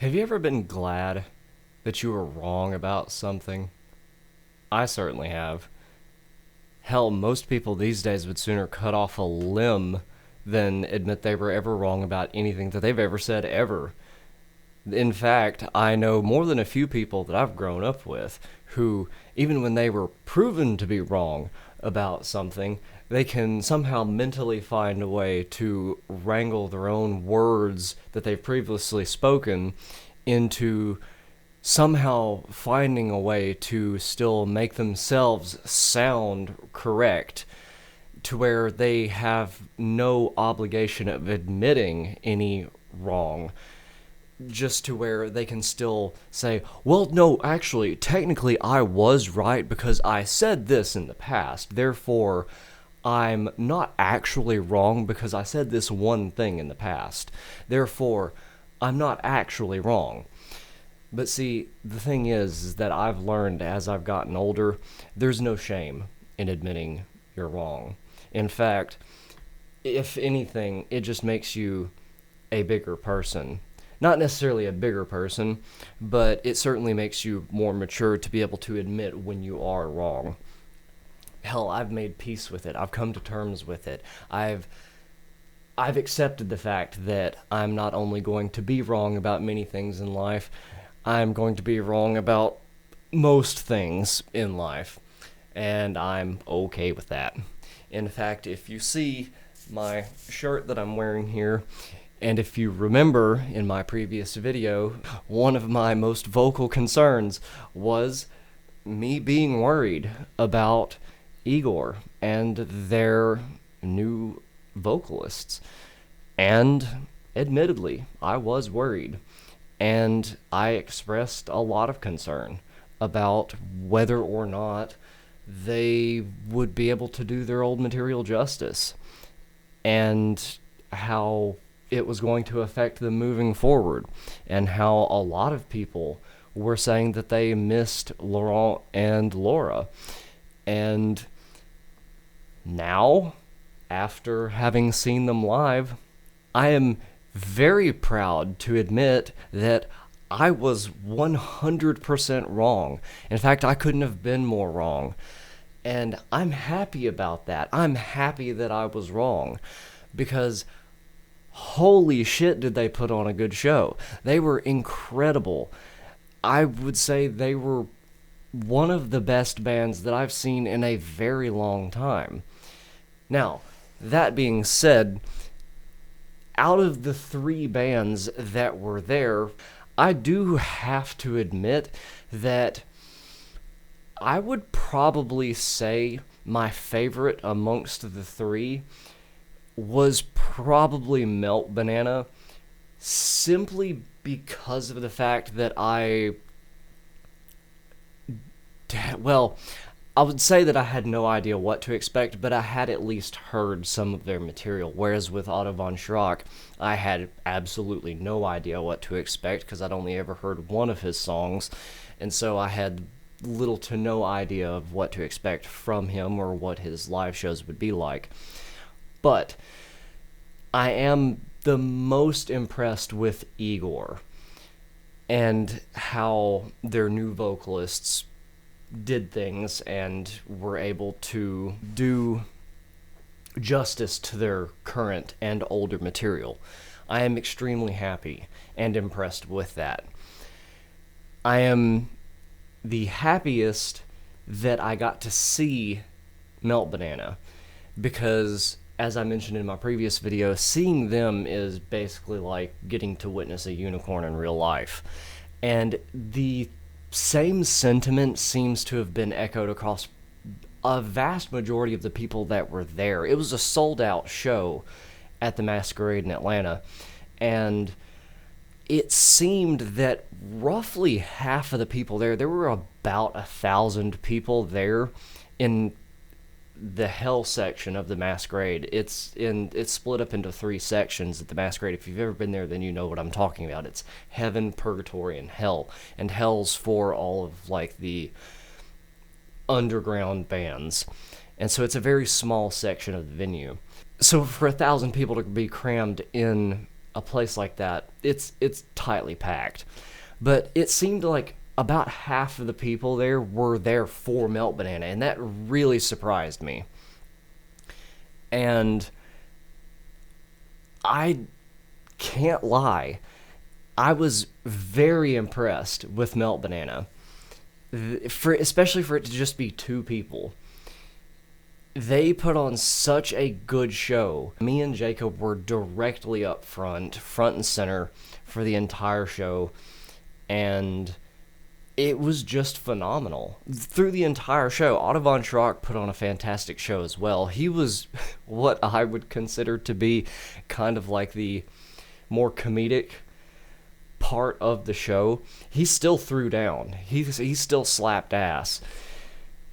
Have you ever been glad that you were wrong about something? I certainly have. Hell, most people these days would sooner cut off a limb than admit they were ever wrong about anything that they've ever said ever. In fact, I know more than a few people that I've grown up with who, even when they were proven to be wrong about something, they can somehow mentally find a way to wrangle their own words that they've previously spoken into somehow finding a way to still make themselves sound correct to where they have no obligation of admitting any wrong, just to where they can still say, well, no, actually, technically I was right because I said this in the past. Therefore, I'm not actually wrong because I said this one thing in the past. Therefore, I'm not actually wrong. But see, the thing is that I've learned as I've gotten older, there's no shame in admitting you're wrong. In fact, if anything, it just makes you a bigger person. Not necessarily a bigger person, but it certainly makes you more mature to be able to admit when you are wrong. Hell, I've made peace with it. I've come to terms with it. I've accepted the fact that I'm not only going to be wrong about many things in life, I'm going to be wrong about most things in life. And I'm okay with that. In fact, if you see my shirt that I'm wearing here, and if you remember in my previous video, one of my most vocal concerns was me being worried about Igor and their new vocalists. And admittedly, I was worried. And I expressed a lot of concern about whether or not they would be able to do their old material justice and how it was going to affect them moving forward, and how a lot of people were saying that they missed Laurent and Laura. And now, after having seen them live, I am very proud to admit that I was 100% wrong. In fact, I couldn't have been more wrong. And I'm happy about that. I'm happy that I was wrong, because holy shit did they put on a good show. They were incredible. I would say they were one of the best bands that I've seen in a very long time. Now, that being said, out of the three bands that were there, I do have to admit that I would probably say my favorite amongst the three was probably Melt Banana, simply because of the fact that I would say that I had no idea what to expect, but I had at least heard some of their material, whereas with Otto von Schrock, I had absolutely no idea what to expect because I'd only ever heard one of his songs, and so I had little to no idea of what to expect from him or what his live shows would be like. But I am the most impressed with Igor and how their new vocalists did things and were able to do justice to their current and older material. I am extremely happy and impressed with that. I am the happiest that I got to see Melt Banana, because as I mentioned in my previous video, seeing them is basically like getting to witness a unicorn in real life. And the same sentiment seems to have been echoed across a vast majority of the people that were there. It was a sold-out show at the Masquerade in Atlanta, and it seemed that roughly half of the people there were about 1,000 people there in the Hell section of the Masquerade. It's split up into three sections at the Masquerade. If you've ever been there, then you know what I'm talking about. It's Heaven, Purgatory, and Hell. And Hell's for all of like the underground bands. And so it's a very small section of the venue. So for 1,000 people to be crammed in a place like that, it's tightly packed. But it seemed like about half of the people there were there for Melt Banana, and that really surprised me. And I can't lie, I was very impressed with Melt Banana, especially for it to just be two people. They put on such a good show. Me and Jacob were directly up front and center for the entire show, and it was just phenomenal. Through the entire show, Otto von Schrock put on a fantastic show as well. He was what I would consider to be kind of like the more comedic part of the show. He still threw down. He still slapped ass.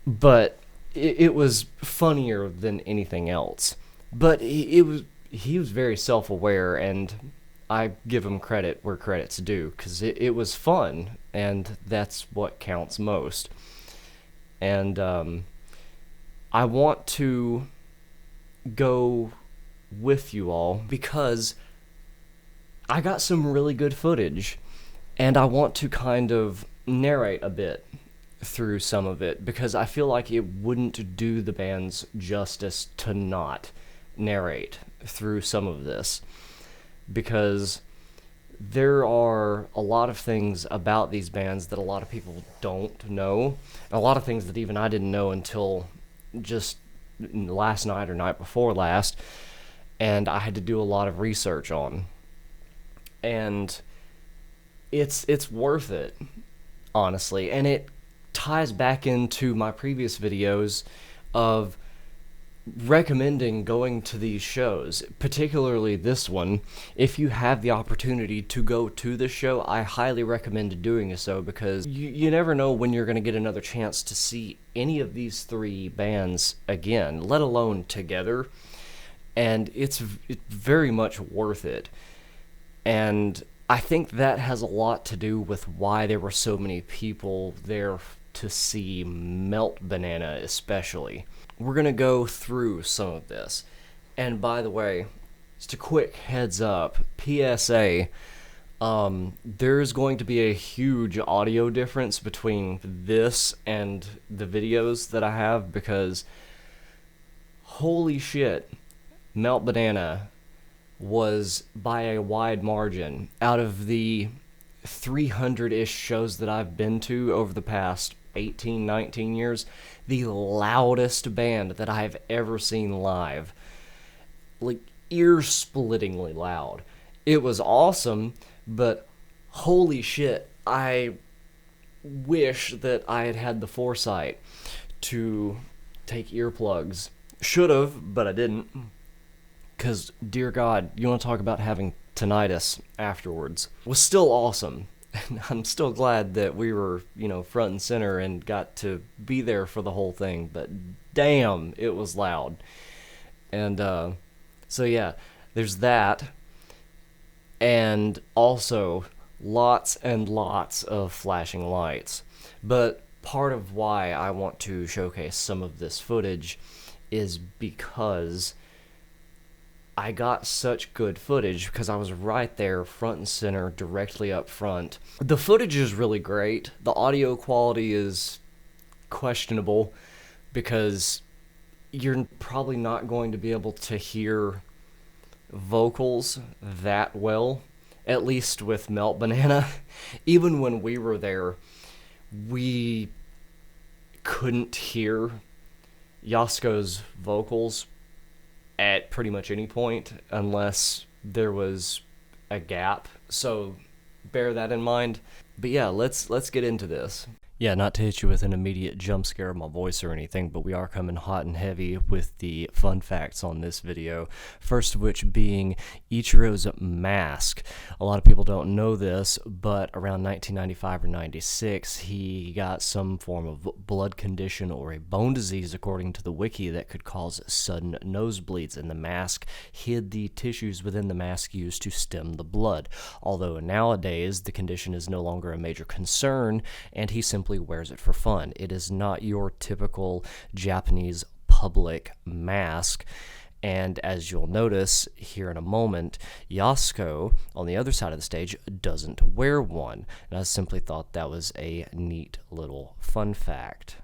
But it was funnier than anything else. But he was very self-aware, and I give him credit where credit's due, because it was fun, and that's what counts most. And I want to go with you all because I got some really good footage, and I want to kind of narrate a bit through some of it, because I feel like it wouldn't do the bands justice to not narrate through some of this, because there are a lot of things about these bands that a lot of people don't know, and a lot of things that even I didn't know until just last night or night before last, and I had to do a lot of research on. And it's worth it, honestly, and it ties back into my previous videos of recommending going to these shows, particularly this one. If you have the opportunity to go to the show, I highly recommend doing so, because you never know when you're going to get another chance to see any of these three bands again, let alone together, and it's very much worth it. And I think that has a lot to do with why there were so many people there to see Melt Banana especially. We're going to go through some of this. And by the way, just a quick heads up, PSA, there's going to be a huge audio difference between this and the videos that I have, because holy shit, Melt Banana was by a wide margin, out of the 300-ish shows that I've been to over the past 18, 19 years, the loudest band that I've ever seen live. Like, ear-splittingly loud. It was awesome, but holy shit, I wish that I had had the foresight to take earplugs. Should have, but I didn't. Because, dear God, you want to talk about having tinnitus afterwards. Was still awesome. And I'm still glad that we were, front and center and got to be there for the whole thing. But damn, it was loud. And, so yeah, there's that. And also, lots and lots of flashing lights. But part of why I want to showcase some of this footage is because I got such good footage, because I was right there front and center, directly up front. The footage is really great. The audio quality is questionable, because you're probably not going to be able to hear vocals that well, at least with Melt Banana. Even when we were there, we couldn't hear Yasko's vocals at pretty much any point unless there was a gap, so bear that in mind. But yeah, let's get into this. Yeah, not to hit you with an immediate jump scare of my voice or anything, but we are coming hot and heavy with the fun facts on this video. First of which being Ichiro's mask. A lot of people don't know this, but around 1995 or 96, he got some form of blood condition or a bone disease, according to the wiki, that could cause sudden nosebleeds, and the mask hid the tissues within the mask used to stem the blood. Although nowadays, the condition is no longer a major concern, and he simply wears it for fun. It is not your typical Japanese public mask, And as you'll notice here in a moment, Yasuko, on the other side of the stage, doesn't wear one. And I simply thought that was a neat little fun fact.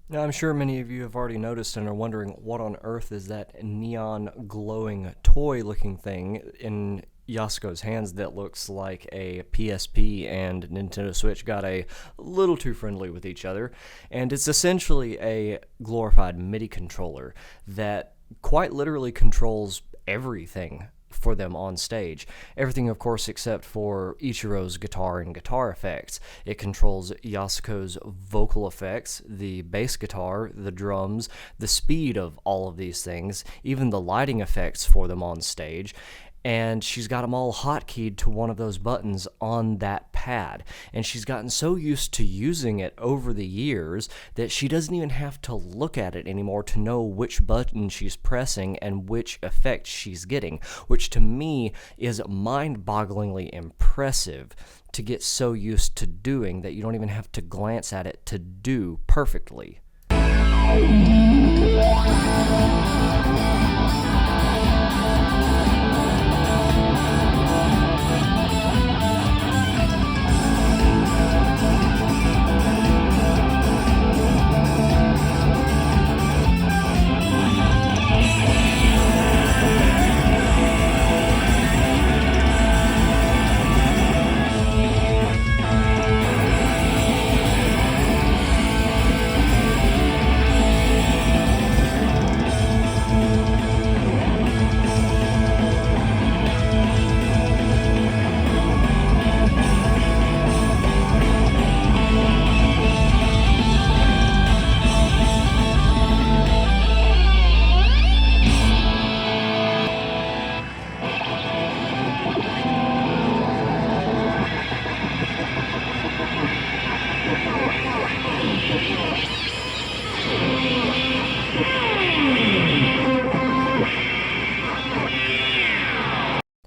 Now, I'm sure many of you have already noticed and are wondering what on earth is that neon glowing toy looking thing in Yasuko's hands that looks like a PSP and Nintendo Switch got a little too friendly with each other. And it's essentially a glorified MIDI controller that quite literally controls everything for them on stage. Everything, of course, except for Ichiro's guitar and guitar effects. It controls Yasuko's vocal effects, the bass guitar, the drums, the speed of all of these things, even the lighting effects for them on stage. And she's got them all hotkeyed to one of those buttons on that pad. And she's gotten so used to using it over the years that she doesn't even have to look at it anymore to know which button she's pressing and which effect she's getting, which to me is mind-bogglingly impressive to get so used to doing that you don't even have to glance at it to do perfectly.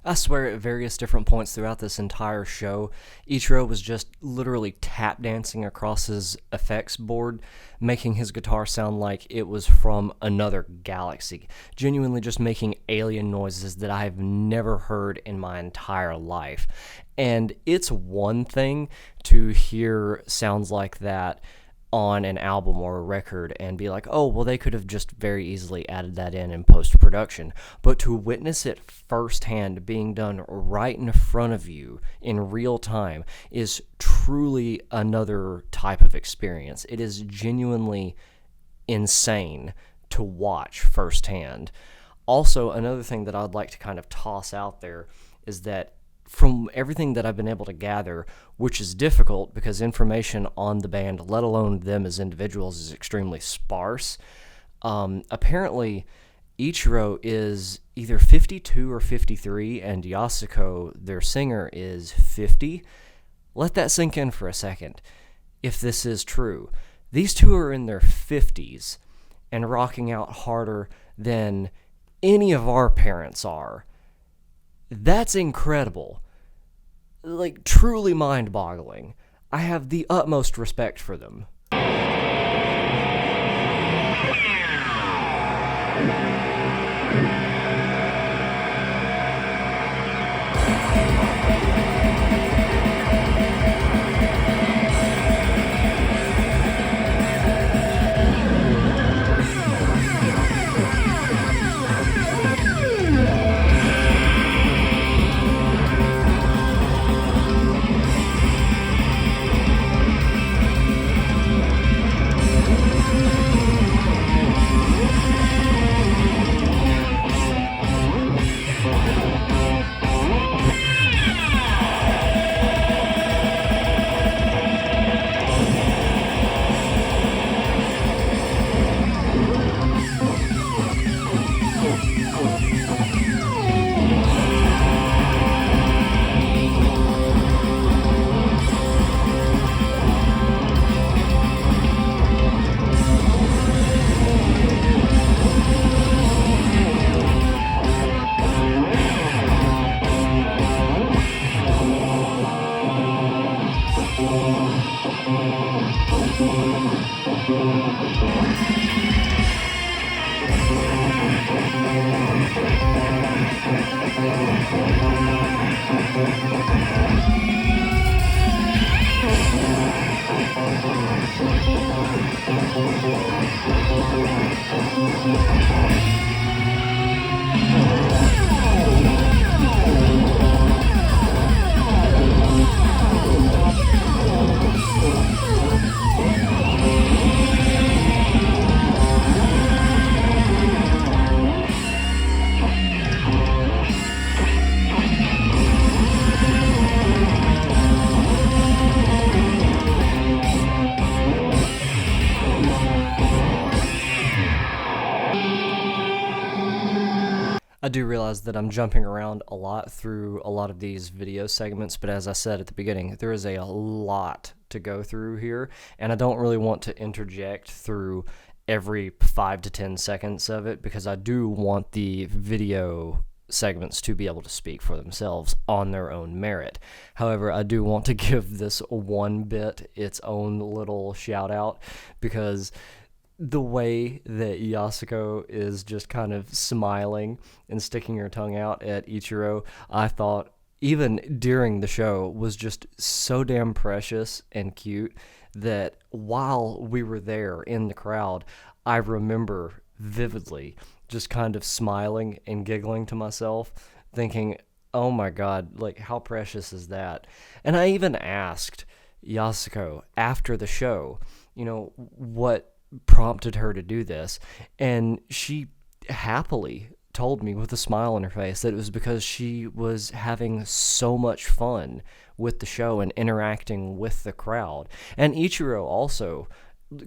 I swear at various different points throughout this entire show, Ichiro was just literally tap dancing across his effects board, making his guitar sound like it was from another galaxy, genuinely just making alien noises that I have never heard in my entire life. And it's one thing to hear sounds like that on an album or a record and be like, oh, well, they could have just very easily added that in post-production. But to witness it firsthand being done right in front of you in real time is truly another type of experience. It is genuinely insane to watch firsthand. Also, another thing that I'd like to kind of toss out there is that from everything that I've been able to gather, which is difficult because information on the band, let alone them as individuals, is extremely sparse. Apparently, Ichiro is either 52 or 53, and Yasuko, their singer, is 50. Let that sink in for a second. If this is true, these two are in their 50s and rocking out harder than any of our parents are. That's incredible. Like, truly mind-boggling. I have the utmost respect for them. I do realize that I'm jumping around a lot through a lot of these video segments, but as I said at the beginning, there is a lot to go through here, and I don't really want to interject through every 5 to 10 seconds of it, because I do want the video segments to be able to speak for themselves on their own merit. However, I do want to give this one bit its own little shout out, because the way that Yasuko is just kind of smiling and sticking her tongue out at Ichiro, I thought, even during the show, was just so damn precious and cute that while we were there in the crowd, I remember vividly just kind of smiling and giggling to myself, thinking, oh my god, like, how precious is that? And I even asked Yasuko after the show, what prompted her to do this, and she happily told me with a smile on her face that it was because she was having so much fun with the show and interacting with the crowd. And Ichiro also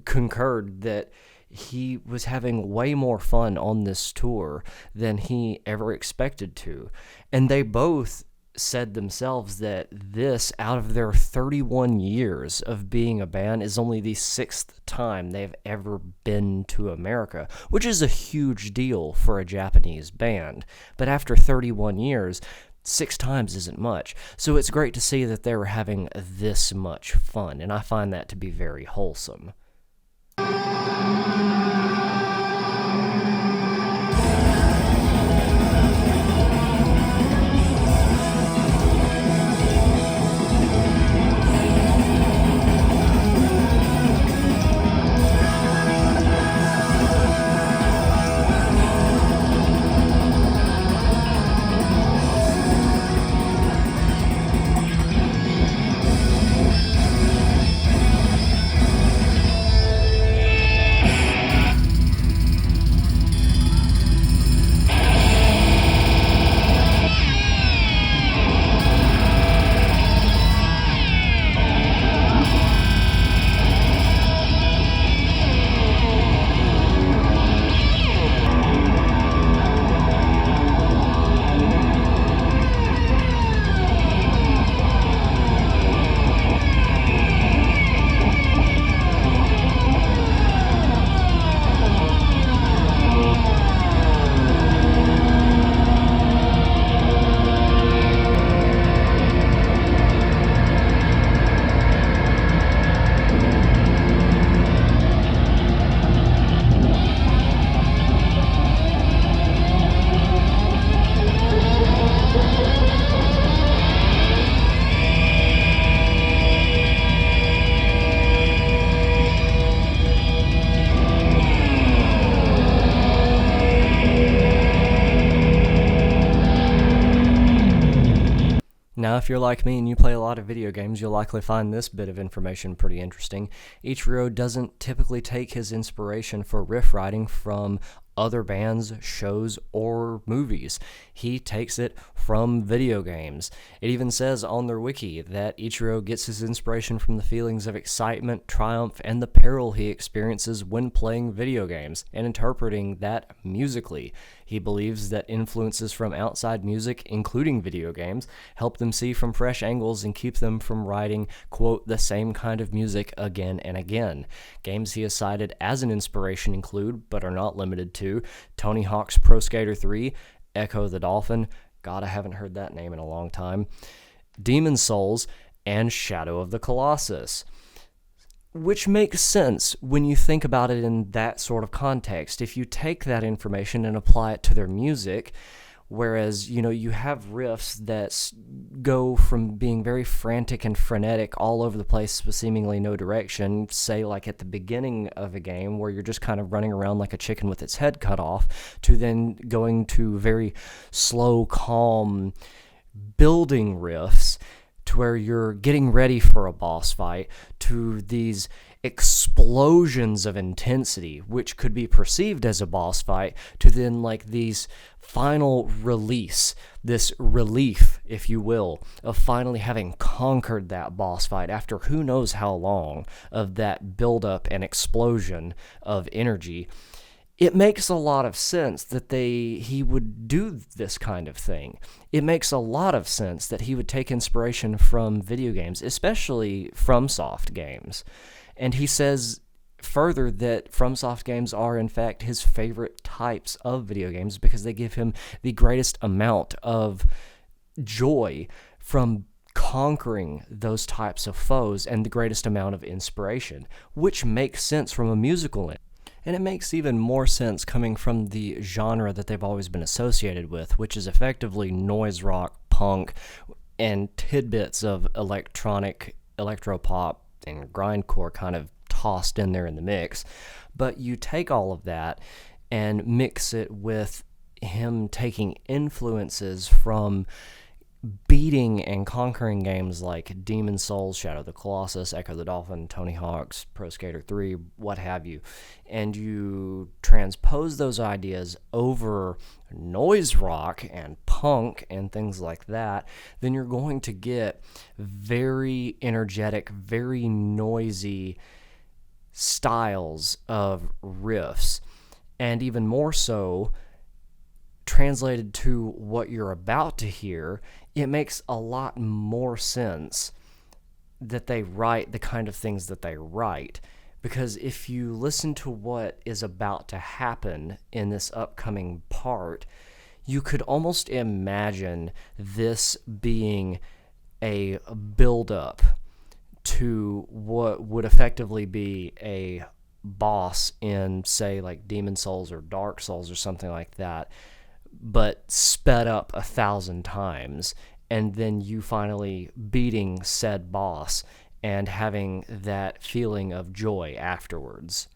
concurred that he was having way more fun on this tour than he ever expected to. And they both said themselves that this, out of their 31 years of being a band, is only the 6th time they've ever been to America, which is a huge deal for a Japanese band. But after 31 years, 6 times isn't much. So it's great to see that they were having this much fun, and I find that to be very wholesome. Now, if you're like me and you play a lot of video games, you'll likely find this bit of information pretty interesting. Ichiro doesn't typically take his inspiration for riff writing from other bands, shows, or movies. He takes it from video games. It even says on their wiki that Ichiro gets his inspiration from the feelings of excitement, triumph, and the peril he experiences when playing video games, and interpreting that musically. He believes that influences from outside music, including video games, help them see from fresh angles and keep them from writing, quote, the same kind of music again and again. Games he has cited as an inspiration include, but are not limited to, Tony Hawk's Pro Skater 3, Echo the Dolphin, God, I haven't heard that name in a long time, Demon's Souls, and Shadow of the Colossus. which makes sense when you think about it in that sort of context. If you take that information and apply it to their music, whereas, you have riffs that go from being very frantic and frenetic all over the place with seemingly no direction, say like at the beginning of a game where you're just kind of running around like a chicken with its head cut off, to then going to very slow, calm, building riffs to where you're getting ready for a boss fight, to these explosions of intensity, which could be perceived as a boss fight, to then like these final release, this relief, if you will, of finally having conquered that boss fight after who knows how long of that buildup and explosion of energy. It makes a lot of sense that he would do this kind of thing. It makes a lot of sense that he would take inspiration from video games, especially FromSoft games. And he says further that FromSoft games are, in fact, his favorite types of video games because they give him the greatest amount of joy from conquering those types of foes and the greatest amount of inspiration, which makes sense from a musical end. And it makes even more sense coming from the genre that they've always been associated with, which is effectively noise rock, punk, and tidbits of electronic, electropop, and grindcore kind of tossed in there in the mix. But you take all of that and mix it with him taking influences from beating and conquering games like Demon's Souls, Shadow of the Colossus, Echo the Dolphin, Tony Hawk's Pro Skater 3, what have you, and you transpose those ideas over noise rock and punk and things like that, then you're going to get very energetic, very noisy styles of riffs, and even more so, translated to what you're about to hear, it makes a lot more sense that they write the kind of things that they write. Because if you listen to what is about to happen in this upcoming part, you could almost imagine this being a build-up to what would effectively be a boss in, say, like Demon's Souls or Dark Souls or something like that, but sped up 1,000 times, and then you finally beating said boss and having that feeling of joy afterwards.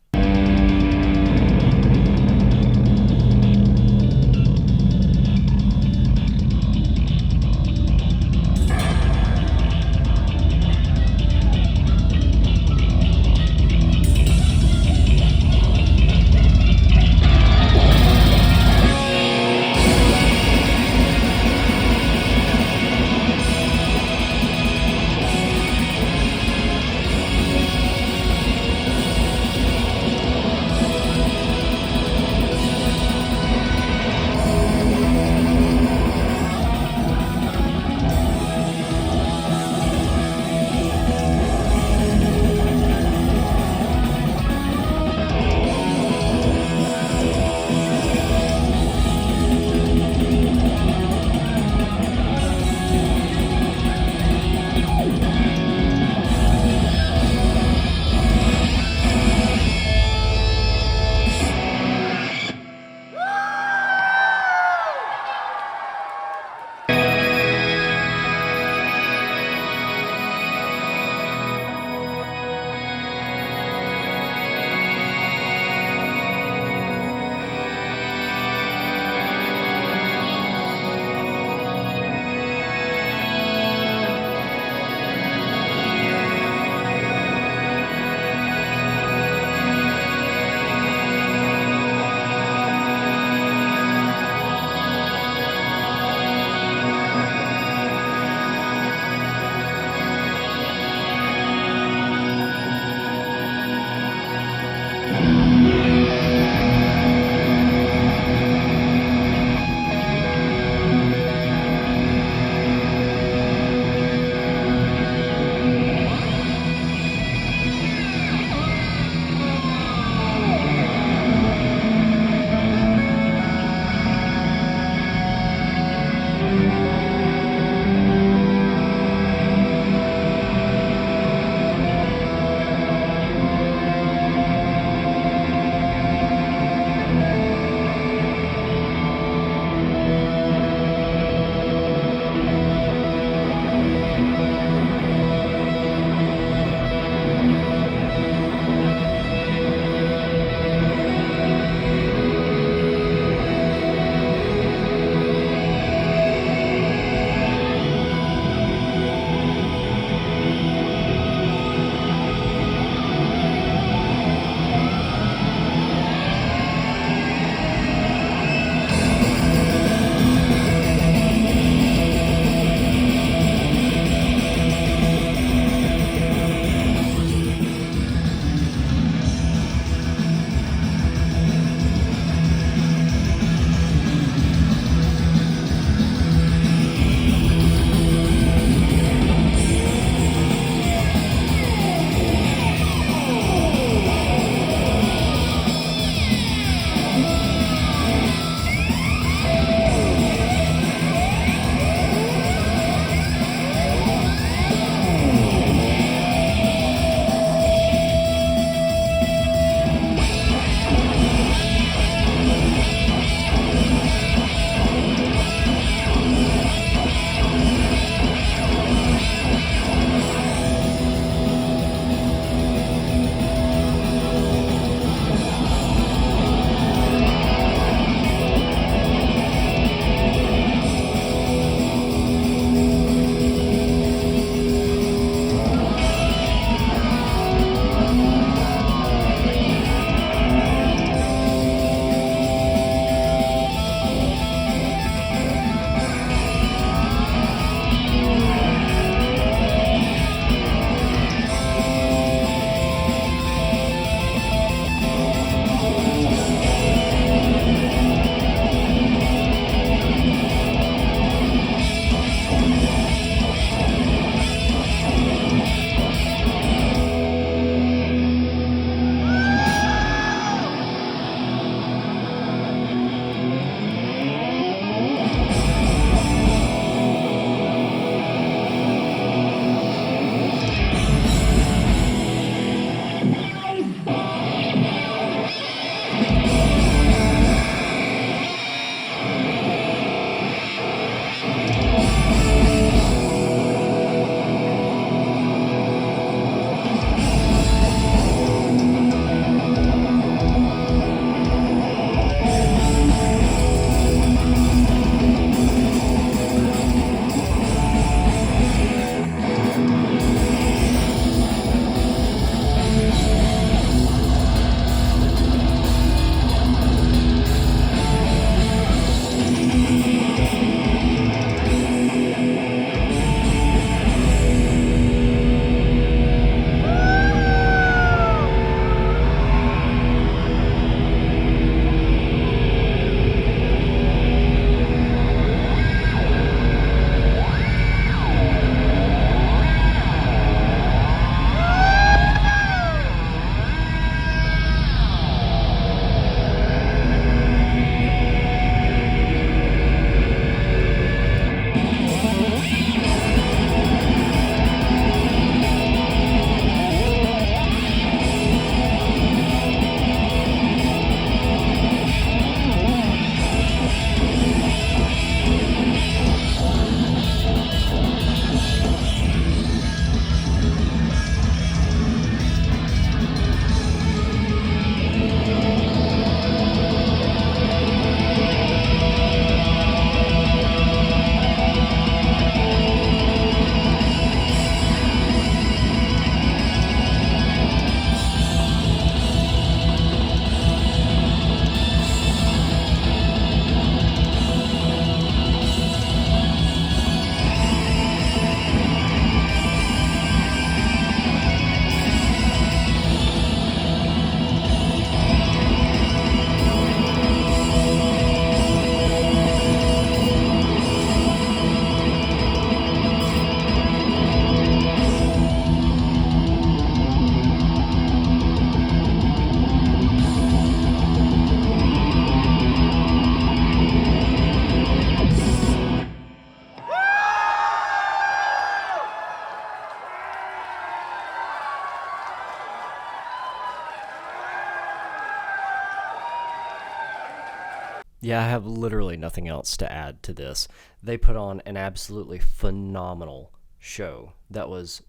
Yeah, I have literally nothing else to add to this. They put on an absolutely phenomenal show that was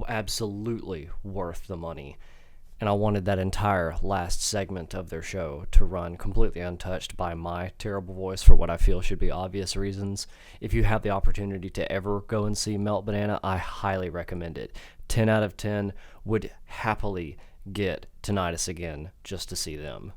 absolutely worth the money. And I wanted that entire last segment of their show to run completely untouched by my terrible voice for what I feel should be obvious reasons. If you have the opportunity to ever go and see Melt Banana, I highly recommend it. 10 out of 10 would happily get Tinnitus again just to see them.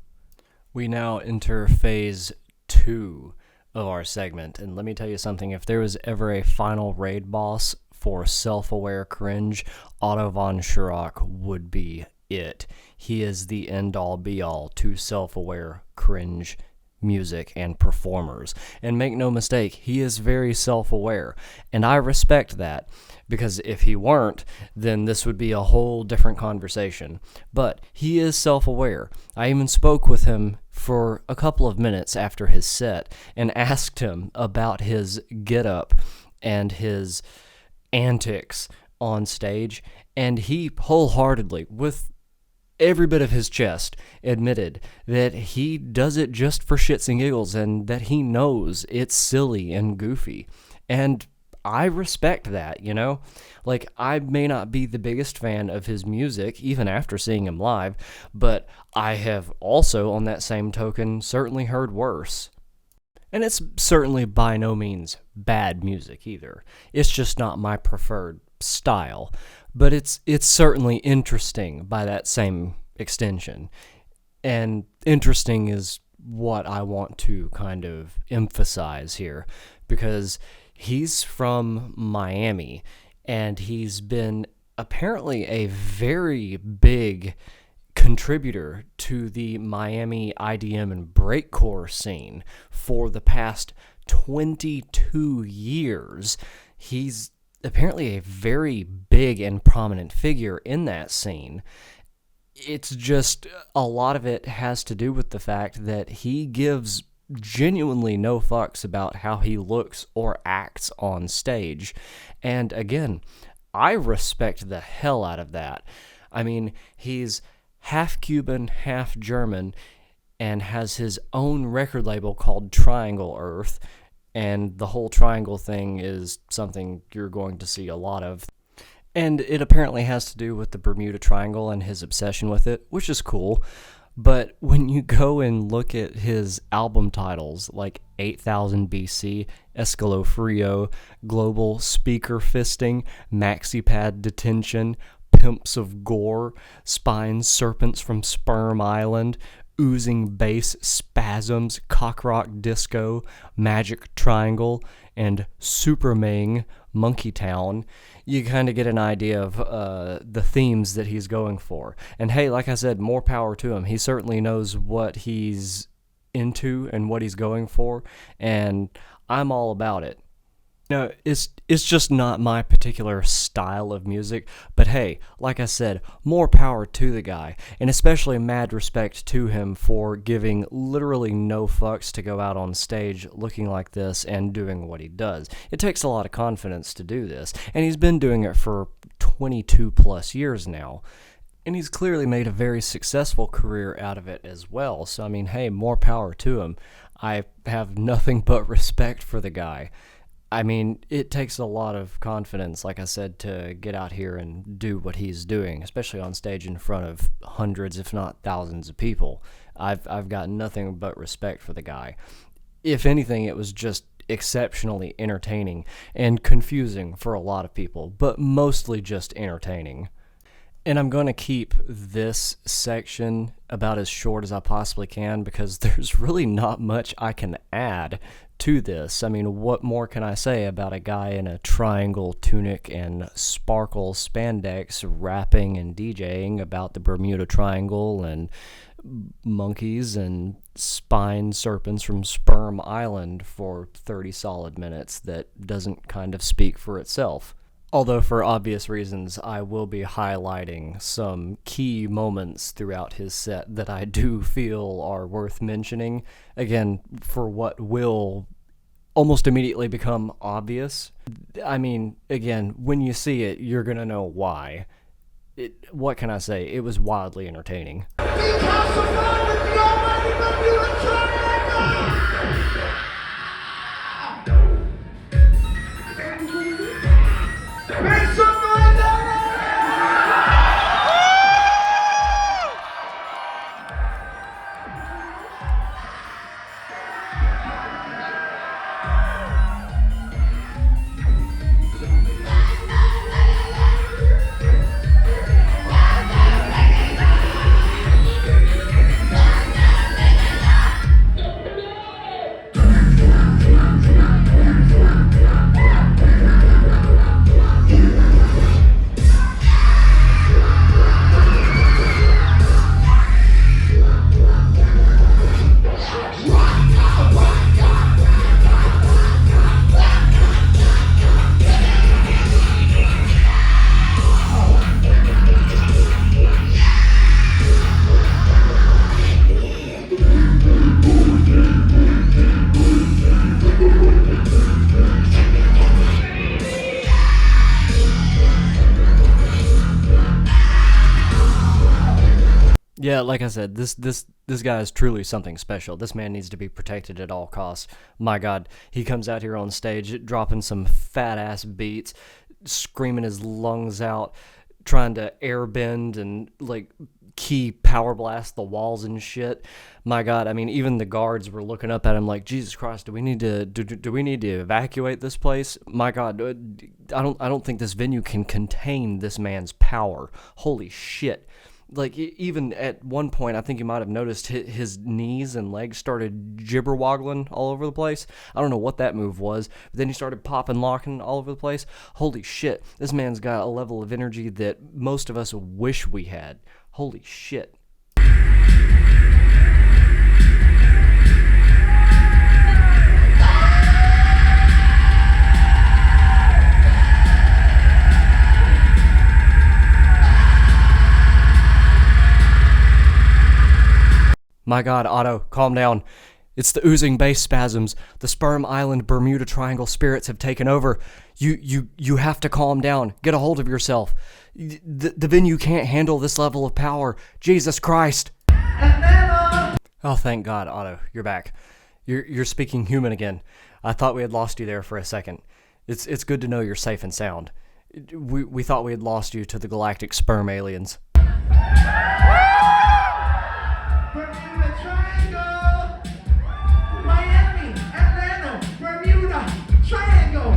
We now enter phase 2 of our segment, and let me tell you something, if there was ever a final raid boss for self-aware cringe, Otto von Schirach would be it. He is the end-all be-all to self-aware cringe music and performers. And make no mistake, he is very self-aware, and I respect that, because if he weren't, then this would be a whole different conversation. But he is self-aware. I even spoke with him for a couple of minutes after his set and asked him about his get-up and his antics on stage, and he wholeheartedly, with every bit of his chest, admitted that he does it just for shits and giggles and that he knows it's silly and goofy. And I respect that, you know? Like, I may not be the biggest fan of his music, even after seeing him live, but I have also, on that same token, certainly heard worse. And it's certainly by no means bad music either. It's just not my preferred style. But it's certainly interesting by that same extension. And interesting is what I want to kind of emphasize here, because he's from Miami, and he's been apparently a very big contributor to the Miami IDM and breakcore scene for the past 22 years. He's apparently a very big and prominent figure in that scene. It's just a lot of it has to do with the fact that he gives genuinely no fucks about how he looks or acts on stage. And again, I respect the hell out of that. I mean, he's half Cuban, half German, and has his own record label called Triangle Earth, and the whole triangle thing is something you're going to see a lot of. And it apparently has to do with the Bermuda Triangle and his obsession with it, which is cool. But when you go and look at his album titles, like 8000 BC, Escalofrio, Global Speaker Fisting, MaxiPad Detention, Pimps of Gore, Spine Serpents from Sperm Island, Oozing Bass Spasms, Cockrock Disco, Magic Triangle, and Superming Monkey Town, you kind of get an idea of the themes that he's going for. And hey, like I said, more power to him. He certainly knows what he's into and what he's going for, and I'm all about it. No, it's just not my particular style of music, but hey, like I said, more power to the guy, and especially mad respect to him for giving literally no fucks to go out on stage looking like this and doing what he does. It takes a lot of confidence to do this, and he's been doing it for 22 plus years now. And he's clearly made a very successful career out of it as well, so I mean, hey, more power to him. I have nothing but respect for the guy. I mean, it takes a lot of confidence, like I said, to get out here and do what he's doing, especially on stage in front of hundreds, if not thousands of people. I've got nothing but respect for the guy. If anything, it was just exceptionally entertaining and confusing for a lot of people, but mostly just entertaining. And I'm going to keep this section about as short as I possibly can because there's really not much I can add to this. I mean, what more can I say about a guy in a triangle tunic and sparkle spandex rapping and DJing about the Bermuda Triangle and monkeys and spine serpents from Sperm Island for 30 solid minutes that doesn't kind of speak for itself? Although for obvious reasons, I will be highlighting some key moments throughout his set that I do feel are worth mentioning. Again, for what will almost immediately become obvious. I mean, again, when you see it, you're going to know why. What can I say? It was wildly entertaining. Make some noise, Yeah, like I said, this guy is truly something special. This man needs to be protected at all costs. My God, he comes out here on stage dropping some fat ass beats, screaming his lungs out, trying to airbend and like key power blast the walls and shit. My God, I mean, even the guards were looking up at him like, Jesus Christ, do we need to evacuate this place? My God, I don't think this venue can contain this man's power. Holy shit. Like, even at one point, I think you might have noticed his knees and legs started jibber-woggling all over the place. I don't know what that move was, but then he started popping, locking all over the place. Holy shit, this man's got a level of energy that most of us wish we had. Holy shit. My God, Otto, calm down. It's the oozing base spasms. The Sperm Island Bermuda Triangle spirits have taken over. You have to calm down. Get a hold of yourself. The venue can't handle this level of power. Jesus Christ. Oh, thank God, Otto, you're back. You're speaking human again. I thought we had lost you there for a second. It's good to know you're safe and sound. We thought we had lost you to the galactic sperm aliens. Bermuda Triangle! Miami, Atlanta, Bermuda Triangle!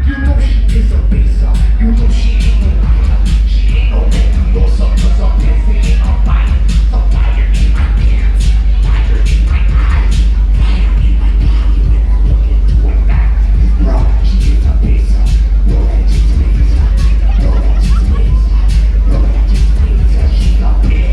You know she is a beast, you know she ain't no liar. She ain't no man, no something's up here, feeling on fire. A fire in my pants, fire in my eyes, fire in my body when I look into her back. Bro, she is a beast, know that she's a beast, know that she's a beast, know that she's a beast.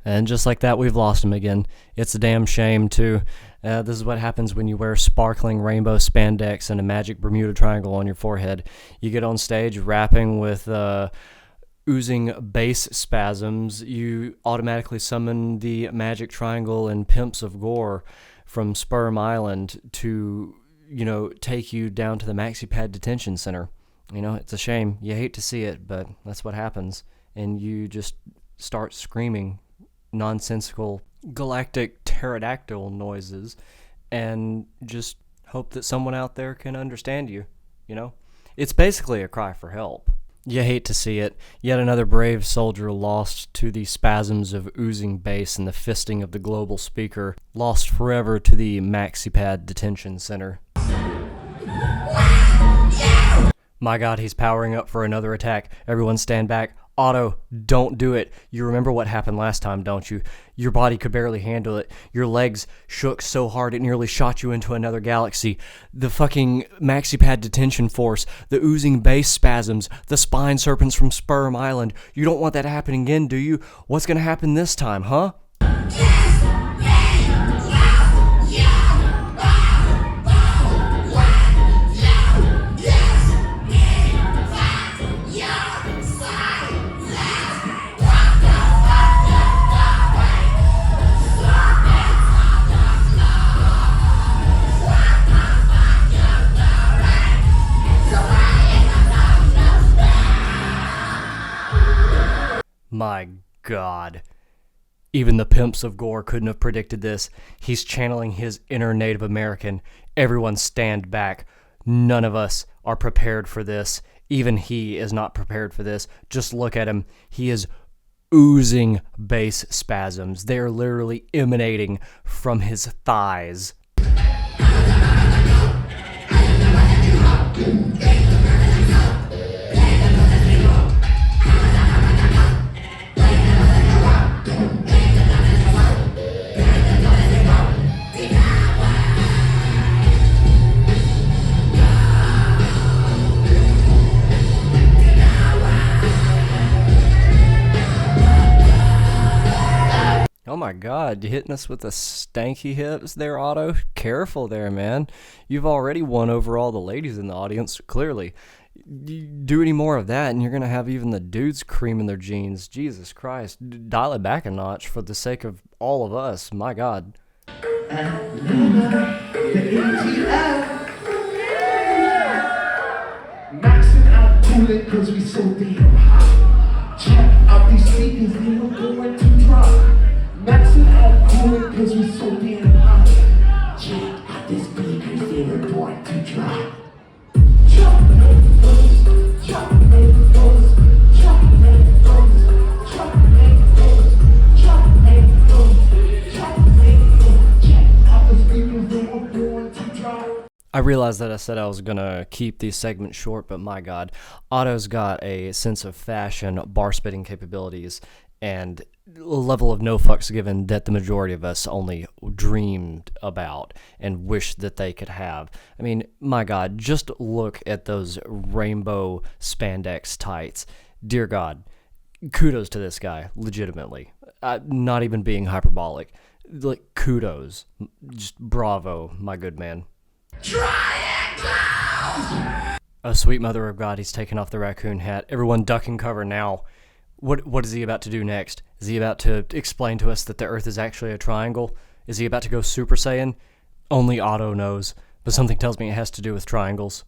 And just like that, we've lost him again. It's a damn shame, too. This is what happens when you wear sparkling rainbow spandex and a magic Bermuda Triangle on your forehead. You get on stage rapping with oozing bass spasms. You automatically summon the magic triangle and pimps of gore from Sperm Island to, take you down to the MaxiPad detention center. It's a shame. You hate to see it, but that's what happens. And you just start screaming nonsensical galactic pterodactyl noises and just hope that someone out there can understand you. It's basically a cry for help. You hate to see it. Yet another brave soldier lost to the spasms of oozing bass and the fisting of the global speaker, lost forever to the MaxiPad detention center. My God, he's powering up for another attack. Everyone stand back. Otto, don't do it. You remember what happened last time, don't you? Your body could barely handle it. Your legs shook so hard it nearly shot you into another galaxy. The fucking MaxiPad detention force, the oozing base spasms, the spine serpents from Sperm Island. You don't want that happening again, do you? What's gonna happen this time, huh? My God. Even the pimps of gore couldn't have predicted this. He's channeling his inner Native American. Everyone stand back. None of us are prepared for this. Even he is not prepared for this. Just look at him. He is oozing base spasms. They are literally emanating from his thighs. Oh my God, you hitting us with the stanky hips there, Otto? Careful there, man. You've already won over all the ladies in the audience, clearly. You do any more of that, and you're going to have even the dudes creaming their jeans. Jesus Christ. Dial it back a notch for the sake of all of us. My God. Atlanta, the ATL. Maxing out cooling cause we so damn hot. Check out these speakers, they were going to drop. Maxing out cooling cause we so damn hot. Check out these speakers, they were going to drop. Chocolate rose, chocolate rose, chocolate rose, chocolate rose, chocolate rose, chocolate rose. Check out the speakers, they were going to drop. I realized that I said I was going to keep these segments short, but my God, Otto's got a sense of fashion, bar spitting capabilities, and a level of no fucks given that the majority of us only dreamed about and wished that they could have. I mean, my God, just look at those rainbow spandex tights. Dear God, kudos to this guy, legitimately. Not even being hyperbolic. Like, kudos. Just bravo, my good man. Oh, sweet mother of God, he's taken off the raccoon hat. Everyone duck and cover now. What is he about to do next? Is he about to explain to us that the Earth is actually a triangle? Is he about to go Super Saiyan? Only Otto knows, but something tells me it has to do with triangles.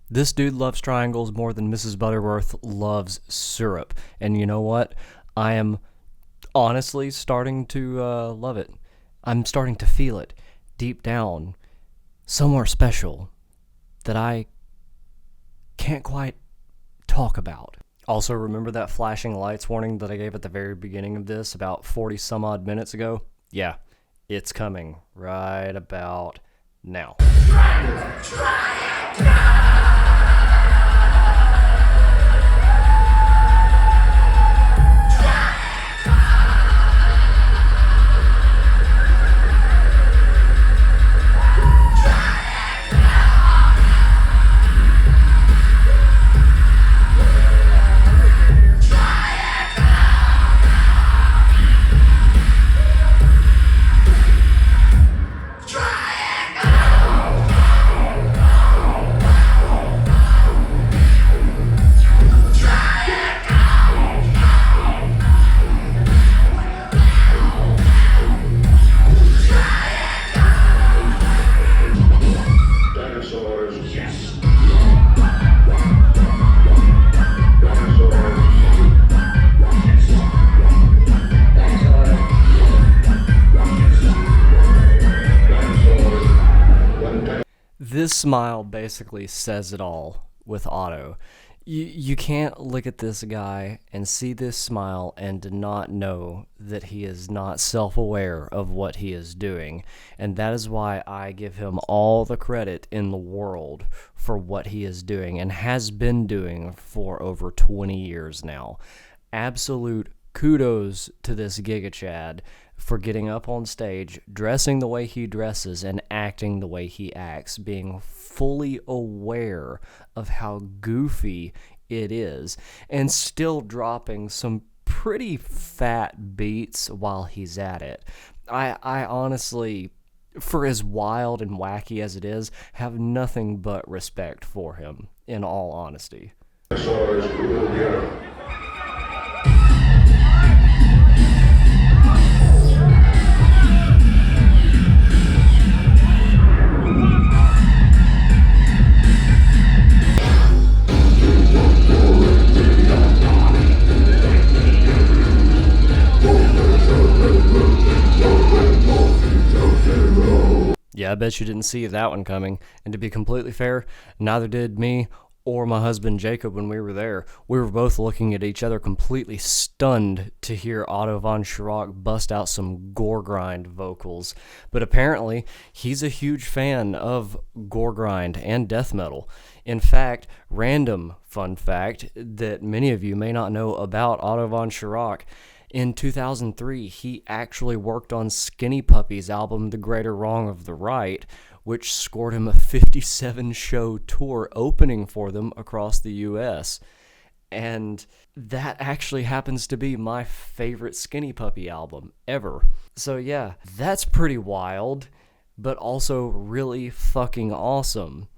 This dude loves triangles more than Mrs. Butterworth loves syrup. And you know what? I am honestly starting to love it. I'm starting to feel it deep down, somewhere special that I can't quite talk about. Also, remember that flashing lights warning that I gave at the very beginning of this about 40 some odd minutes ago? Yeah, it's coming right about now. This smile basically says it all with Otto. You can't look at this guy and see this smile and not know that he is not self-aware of what he is doing. And that is why I give him all the credit in the world for what he is doing and has been doing for over 20 years now. Absolute kudos to this Giga Chad for getting up on stage, dressing the way he dresses, and acting the way he acts, being fully aware of how goofy it is, and still dropping some pretty fat beats while he's at it. I honestly, for as wild and wacky as it is, have nothing but respect for him, in all honesty. Yeah, I bet you didn't see that one coming. And to be completely fair, neither did me or my husband Jacob when we were there. We were both looking at each other completely stunned to hear Otto von Schirach bust out some gore grind vocals. But apparently, he's a huge fan of gore grind and death metal. In fact, random fun fact that many of you may not know about Otto von Schirach, in 2003, he actually worked on Skinny Puppy's album The Greater Wrong of the Right, which scored him a 57-show tour opening for them across the U.S. And that actually happens to be my favorite Skinny Puppy album ever. So yeah, that's pretty wild, but also really fucking awesome.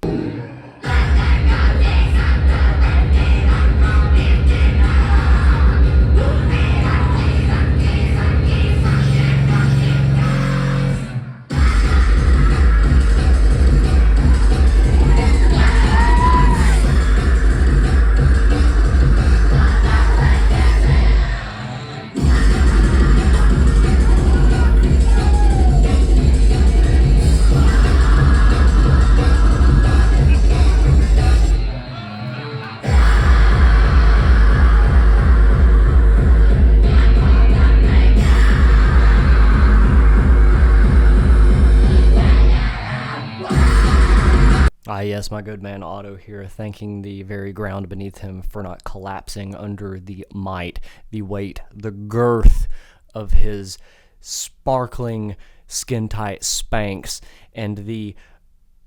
Yes, my good man Otto here, thanking the very ground beneath him for not collapsing under the might, the weight, the girth of his sparkling, skin-tight Spanx, and the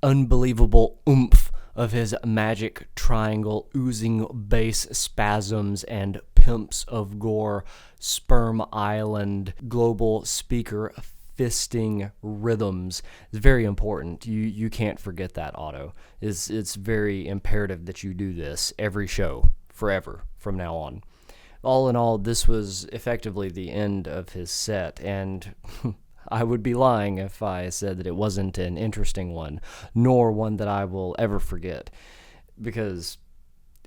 unbelievable oomph of his magic triangle oozing bass spasms and pimps of gore, Sperm Island global speaker fisting rhythms. It's very important. You can't forget that, Otto. It's very imperative that you do this every show, forever, from now on. All in all, this was effectively the end of his set, and I would be lying if I said that it wasn't an interesting one, nor one that I will ever forget, because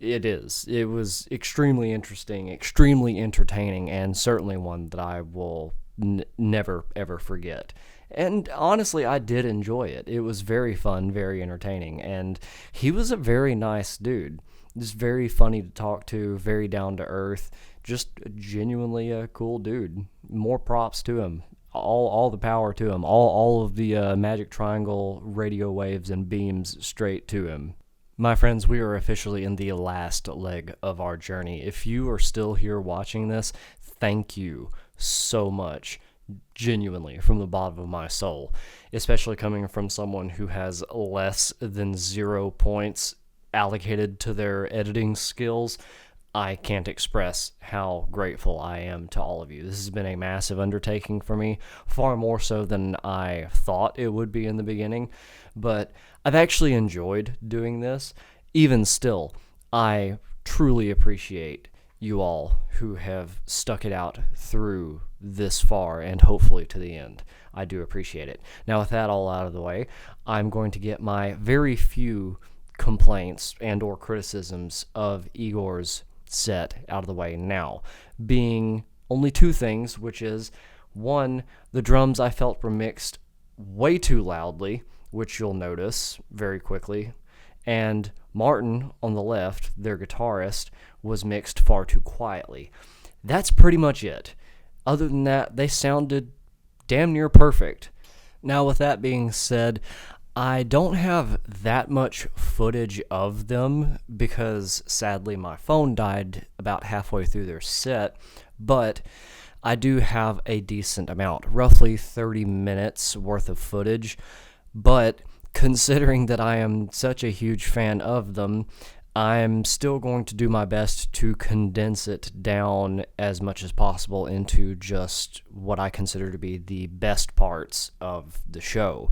it is. It was extremely interesting, extremely entertaining, and certainly one that I will never ever forget. And honestly, I did enjoy it. It was very fun, very entertaining, and he was a very nice dude. Just very funny to talk to, very down to earth, just genuinely a cool dude. More props to him. All the power to him. All of the magic triangle radio waves and beams straight to him. My friends, we are officially in the last leg of our journey. If you are still here watching this, thank you so much, genuinely, from the bottom of my soul, especially coming from someone who has less than 0 points allocated to their editing skills. I can't express how grateful I am to all of you. This has been a massive undertaking for me, far more so than I thought it would be in the beginning, but I've actually enjoyed doing this. Even still, I truly appreciate you all who have stuck it out through this far and hopefully to the end. I do appreciate it. Now, with that all out of the way, I'm going to get my very few complaints and or criticisms of Igor's set out of the way now, being only two things, which is, one, the drums I felt were mixed way too loudly, which you'll notice very quickly, and Martin on the left, their guitarist, was mixed far too quietly. That's pretty much it. Other than that, they sounded damn near perfect. Now, with that being said, I don't have that much footage of them because sadly my phone died about halfway through their set, but I do have a decent amount, roughly 30 minutes worth of footage. But considering that I am such a huge fan of them, I'm still going to do my best to condense it down as much as possible into just what I consider to be the best parts of the show.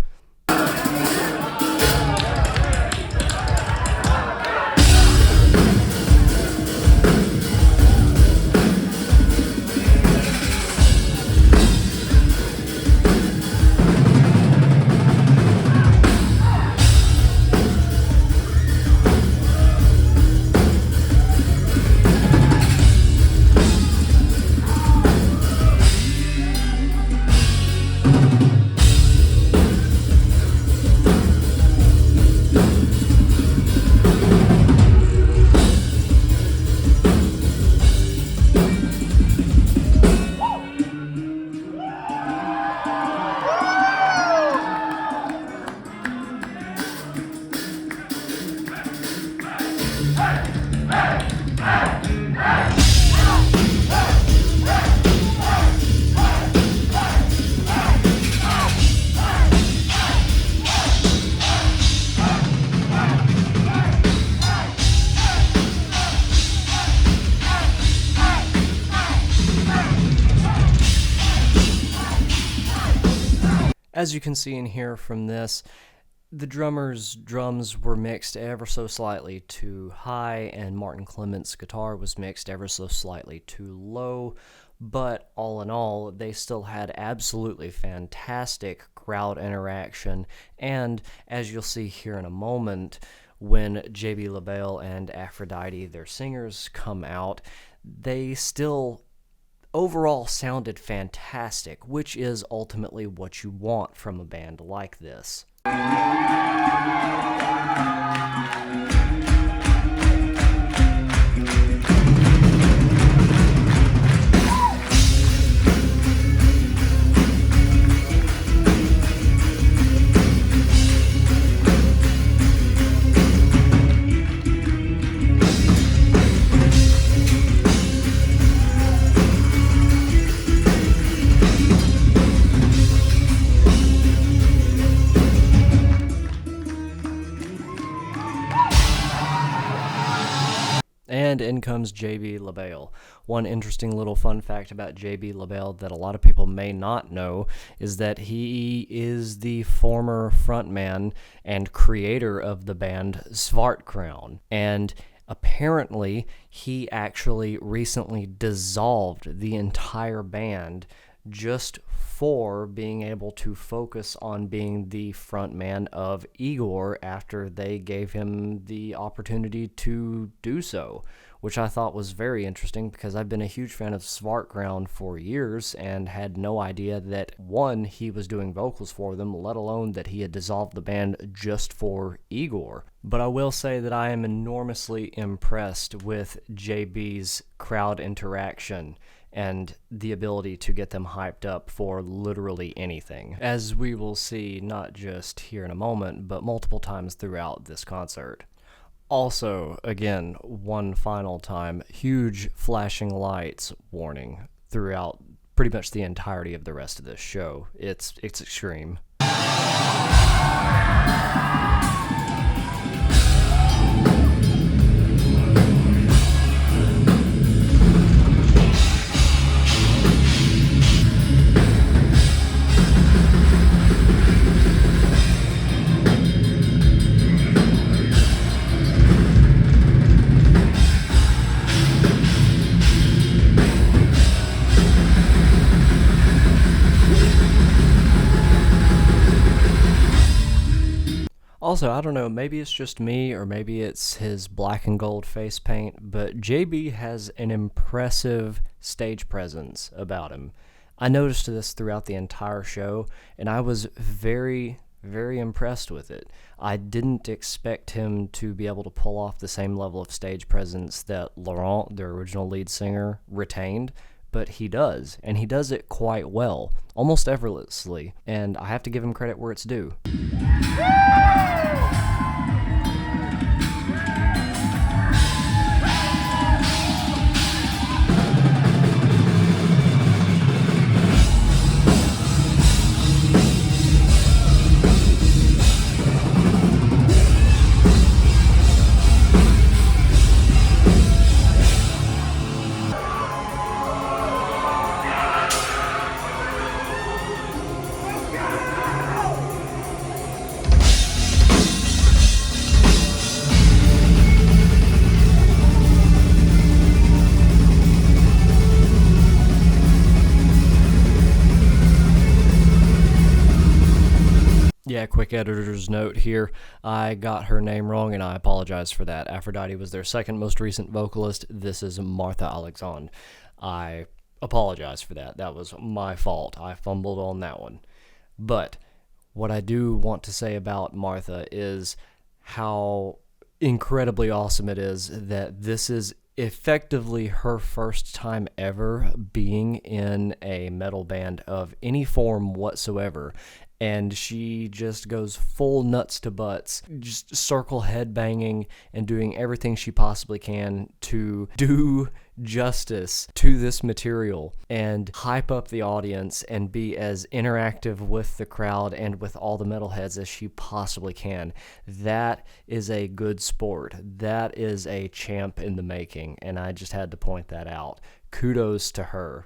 As you can see and hear from this, the drummer's drums were mixed ever so slightly too high, and Martin Clement's guitar was mixed ever so slightly too low, but all in all, they still had absolutely fantastic crowd interaction, and as you'll see here in a moment, when J.B. LaBelle and Aphrodite, their singers, come out, they still overall sounded fantastic, which is ultimately what you want from a band like this. And in comes J.B. LaBelle. One interesting little fun fact about J.B. LaBelle that a lot of people may not know is that he is the former frontman and creator of the band Svartkrone. And apparently, he actually recently dissolved the entire band just for being able to focus on being the frontman of Igor after they gave him the opportunity to do so, which I thought was very interesting because I've been a huge fan of Svartkrone for years and had no idea that, one, he was doing vocals for them, let alone that he had dissolved the band just for Igor. But I will say that I am enormously impressed with JB's crowd interaction and the ability to get them hyped up for literally anything, as we will see not just here in a moment, but multiple times throughout this concert. Also, again, one final time, huge flashing lights warning throughout pretty much the entirety of the rest of this show. It's extreme. Also, I don't know, maybe it's just me or maybe it's his black and gold face paint, but JB has an impressive stage presence about him. I noticed this throughout the entire show, and I was very, very impressed with it. I didn't expect him to be able to pull off the same level of stage presence that Laurent, their original lead singer, retained, but he does, and he does it quite well, almost effortlessly, and I have to give him credit where it's due. Yeah, quick editor's note here. I got her name wrong, and I apologize for that. Aphrodite was their second most recent vocalist. This is Martha Alexandre. I apologize for that. That was my fault. I fumbled on that one. But what I do want to say about Martha is how incredibly awesome it is that this is effectively her first time ever being in a metal band of any form whatsoever. And she just goes full nuts to butts, just circle headbanging and doing everything she possibly can to do justice to this material and hype up the audience and be as interactive with the crowd and with all the metalheads as she possibly can. That is a good sport. That is a champ in the making, and I just had to point that out. Kudos to her.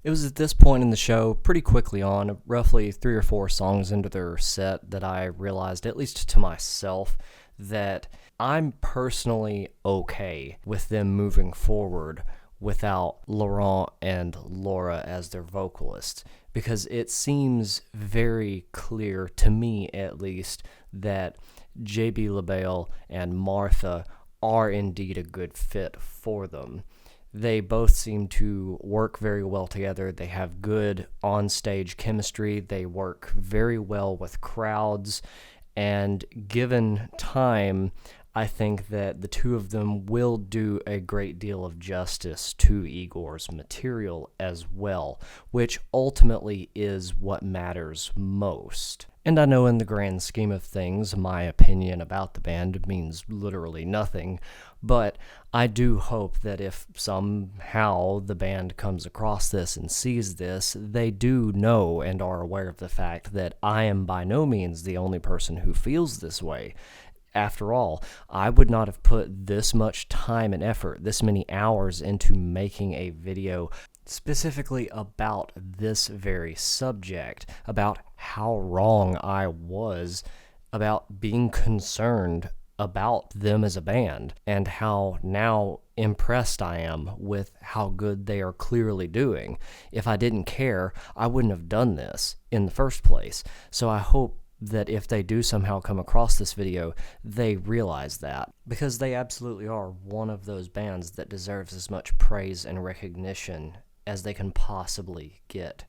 It was at this point in the show, pretty quickly on, roughly 3 or 4 songs into their set, that I realized, at least to myself, that I'm personally okay with them moving forward without Laurent and Laura as their vocalists, because it seems very clear, to me at least, that JB LaBelle and Martha are indeed a good fit for them. They both seem to work very well together. They have good on-stage chemistry. They work very well with crowds. And given time, I think that the two of them will do a great deal of justice to Igor's material as well, which ultimately is what matters most. And I know in the grand scheme of things, my opinion about the band means literally nothing, but I do hope that if somehow the band comes across this and sees this, they do know and are aware of the fact that I am by no means the only person who feels this way. After all, I would not have put this much time and effort, this many hours into making a video specifically about this very subject, about how wrong I was about being concerned about them as a band, and how now impressed I am with how good they are clearly doing. If I didn't care, I wouldn't have done this in the first place. So I hope that if they do somehow come across this video, they realize that, because they absolutely are one of those bands that deserves as much praise and recognition as they can possibly get.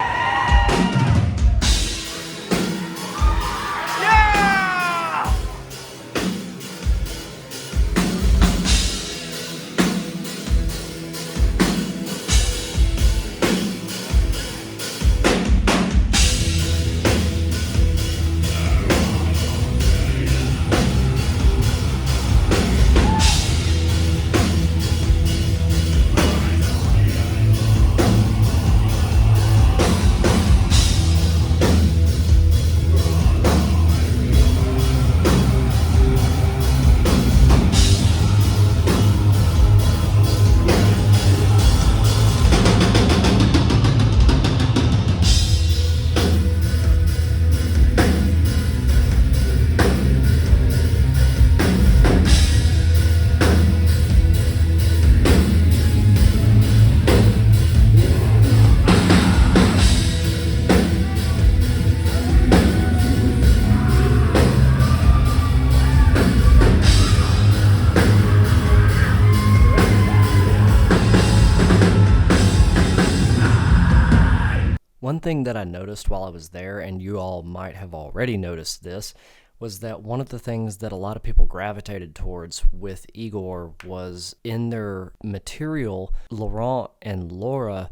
One thing that I noticed while I was there, and you all might have already noticed this, was that one of the things that a lot of people gravitated towards with Igor was in their material, Laurent and Laura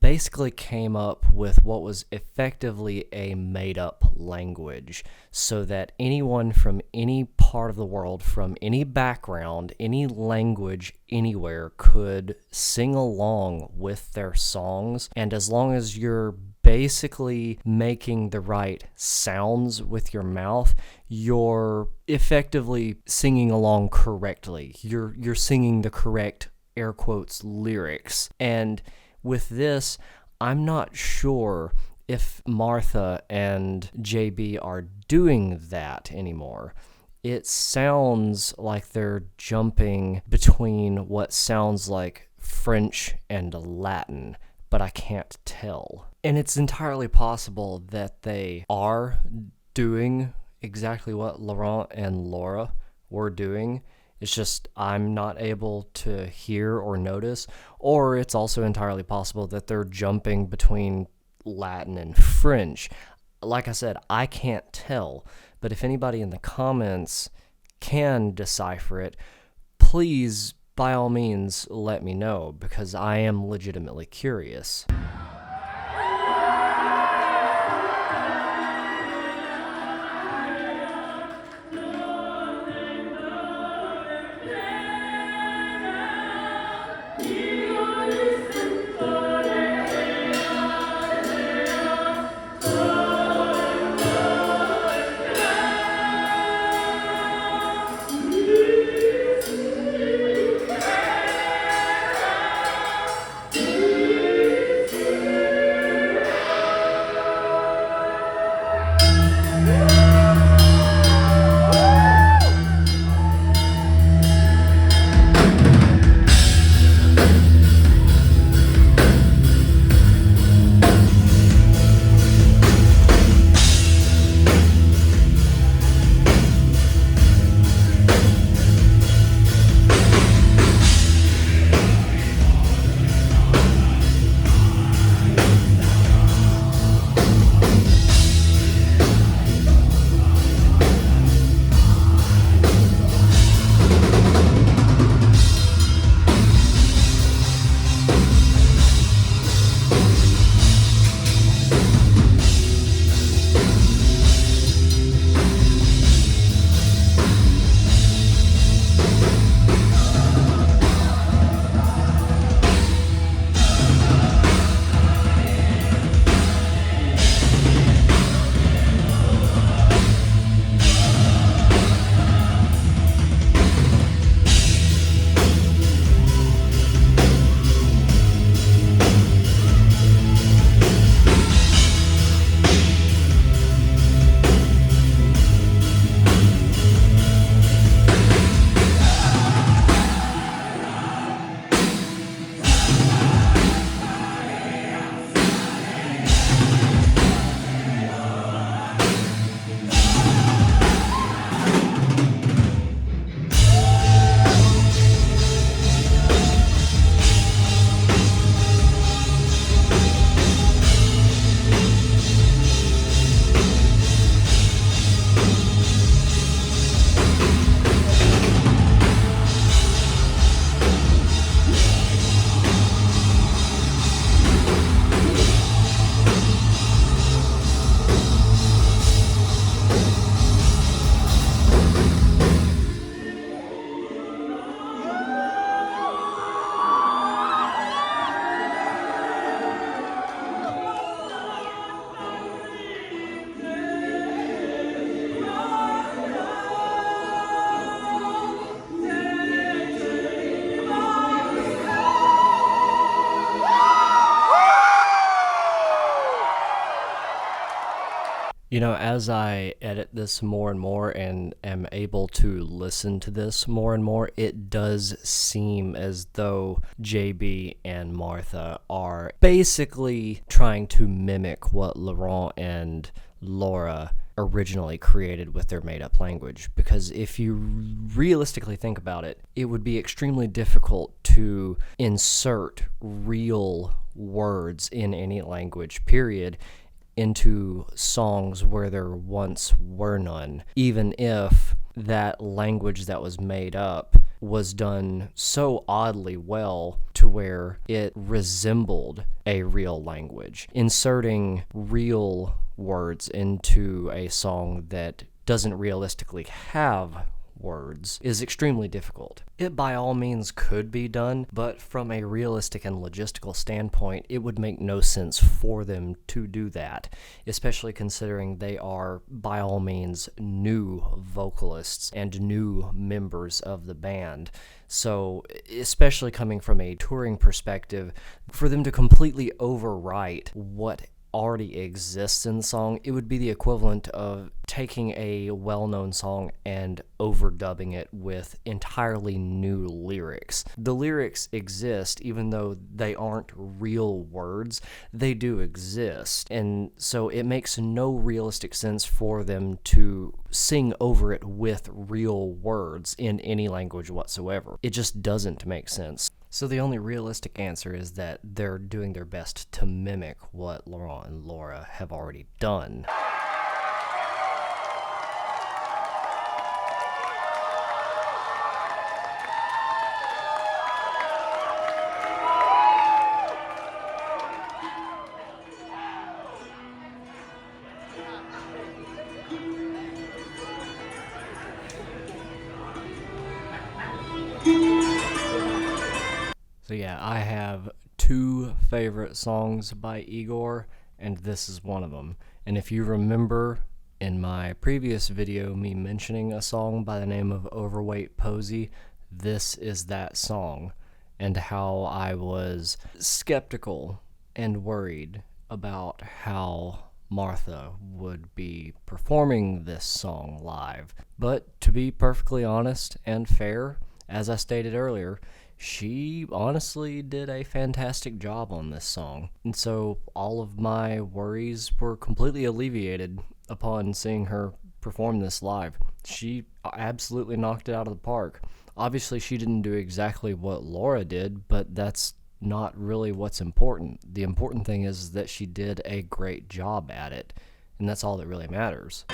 basically came up with what was effectively a made-up language, so that anyone from any part of the world, from any background, any language, anywhere, could sing along with their songs. And as long as you're basically making the right sounds with your mouth, you're effectively singing along correctly. You're singing the correct, air quotes, lyrics. And with this, I'm not sure if Martha and JB are doing that anymore. It sounds like they're jumping between what sounds like French and Latin, but I can't tell. And it's entirely possible that they are doing exactly what Laurent and Laura were doing. It's just I'm not able to hear or notice. Or it's also entirely possible that they're jumping between Latin and French. Like I said, I can't tell. But if anybody in the comments can decipher it, please, by all means, let me know, because I am legitimately curious. As I edit this more and more and am able to listen to this more and more, it does seem as though JB and Martha are basically trying to mimic what Laurent and Laura originally created with their made-up language. Because if you realistically think about it, it would be extremely difficult to insert real words in any language, period, into songs where there once were none, even if that language that was made up was done so oddly well to where it resembled a real language. Inserting real words into a song that doesn't realistically have words is extremely difficult. It by all means could be done, but from a realistic and logistical standpoint, it would make no sense for them to do that, especially considering they are by all means new vocalists and new members of the band. So, especially coming from a touring perspective, for them to completely overwrite what already exists in the song, it would be the equivalent of taking a well-known song and overdubbing it with entirely new lyrics. The lyrics exist, even though they aren't real words, they do exist, and so it makes no realistic sense for them to sing over it with real words in any language whatsoever. It just doesn't make sense. So the only realistic answer is that they're doing their best to mimic what Laurent and Laura have already done. So yeah, I have two favorite songs by Igor, and this is one of them. And if you remember in my previous video me mentioning a song by the name of Overweight Posey, this is that song, and how I was skeptical and worried about how Martha would be performing this song live. But to be perfectly honest and fair, as I stated earlier, she honestly did a fantastic job on this song. And so all of my worries were completely alleviated upon seeing her perform this live. She absolutely knocked it out of the park. Obviously, she didn't do exactly what Laura did, but that's not really what's important. The important thing is that she did a great job at it, and that's all that really matters.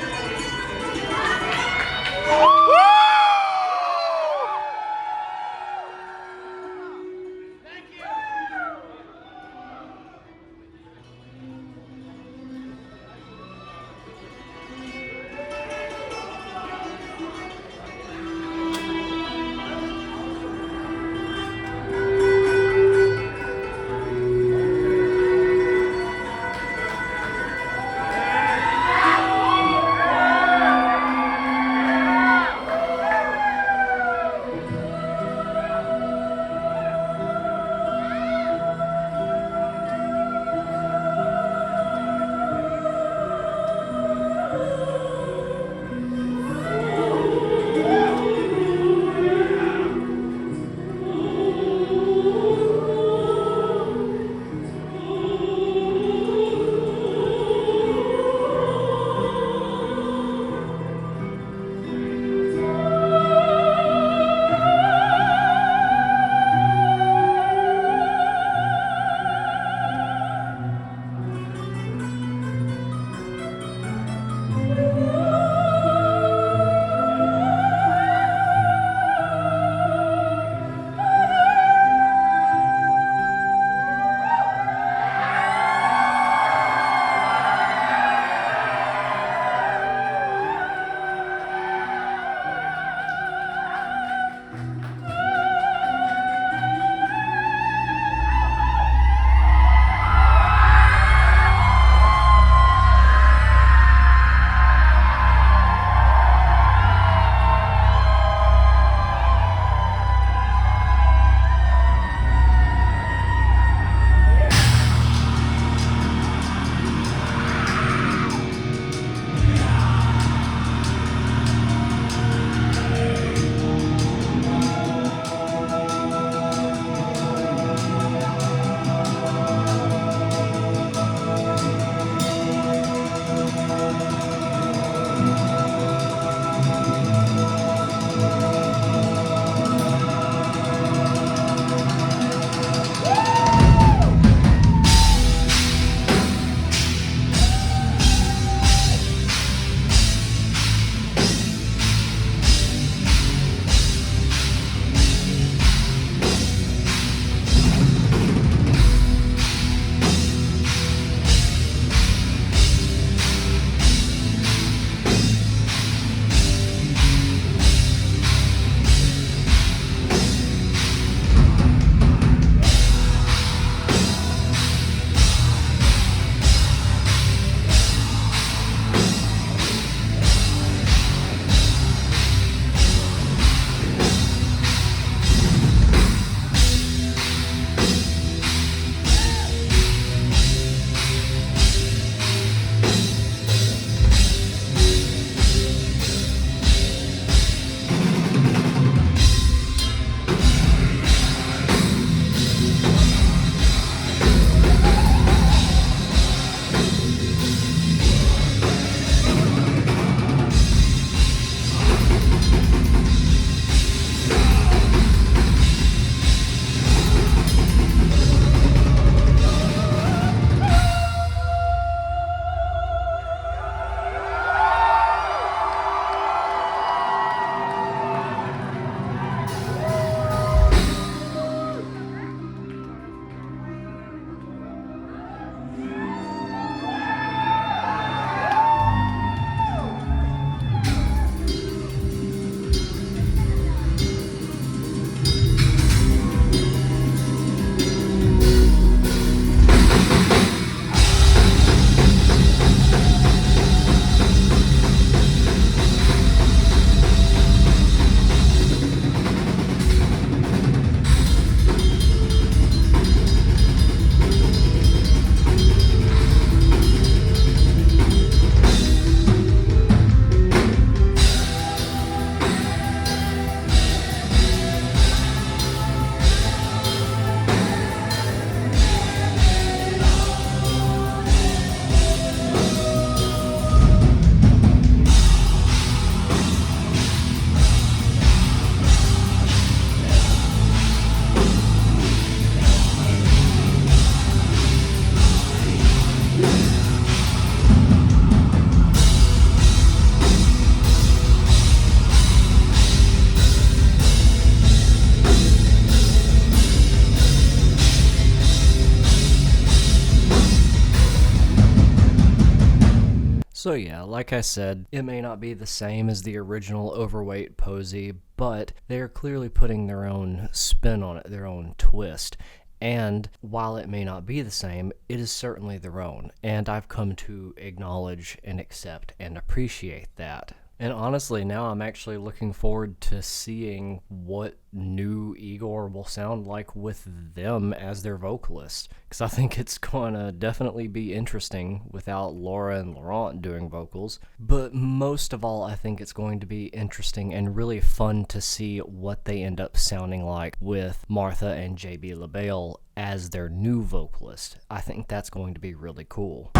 So yeah, like I said, it may not be the same as the original Overweight Posey, but they are clearly putting their own spin on it, their own twist. And while it may not be the same, it is certainly their own, and I've come to acknowledge and accept and appreciate that. And honestly, now I'm actually looking forward to seeing what new Igor will sound like with them as their vocalist, because I think it's gonna definitely be interesting without Laura and Laurent doing vocals. But most of all, I think it's going to be interesting and really fun to see what they end up sounding like with Martha and JB LaBelle as their new vocalist. I think that's going to be really cool.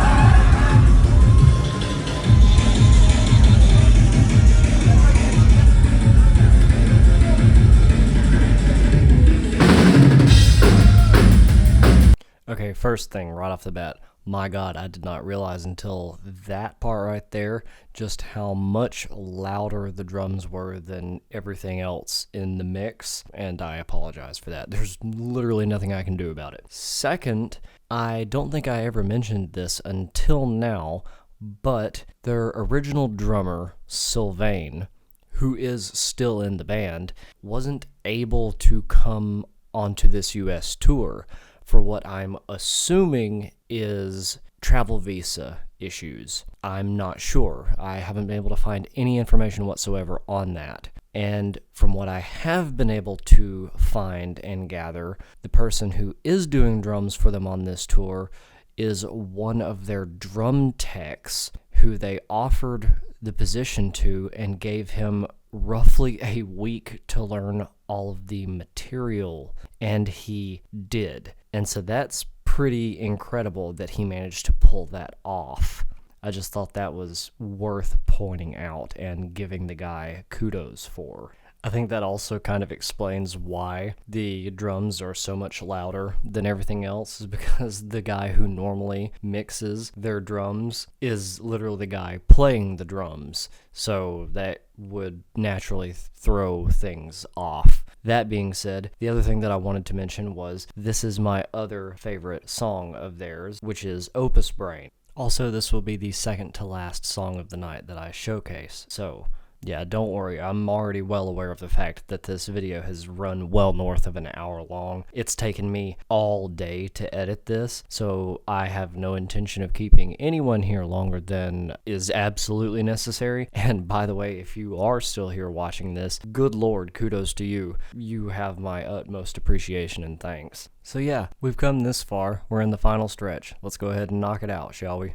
Okay, first thing right off the bat, my god, I did not realize until that part right there just how much louder the drums were than everything else in the mix, and I apologize for that. There's literally nothing I can do about it. Second, I don't think I ever mentioned this until now, but their original drummer, Sylvain, who is still in the band, wasn't able to come onto this US tour for what I'm assuming is travel visa issues. I'm not sure. I haven't been able to find any information whatsoever on that. And from what I have been able to find and gather, the person who is doing drums for them on this tour is one of their drum techs who they offered the position to and gave him roughly a week to learn all of the material, and he did. And so that's pretty incredible that he managed to pull that off. I just thought that was worth pointing out and giving the guy kudos for. I think that also kind of explains why the drums are so much louder than everything else, is because the guy who normally mixes their drums is literally the guy playing the drums, so that would naturally throw things off. That being said, the other thing that I wanted to mention was this is my other favorite song of theirs, which is Opus Brain. Also, this will be the second to last song of the night that I showcase, so yeah, don't worry, I'm already well aware of the fact that this video has run well north of an hour long. It's taken me all day to edit this, so I have no intention of keeping anyone here longer than is absolutely necessary. And by the way, if you are still here watching this, good lord, kudos to you. You have my utmost appreciation and thanks. So yeah, we've come this far. We're in the final stretch. Let's go ahead and knock it out, shall we?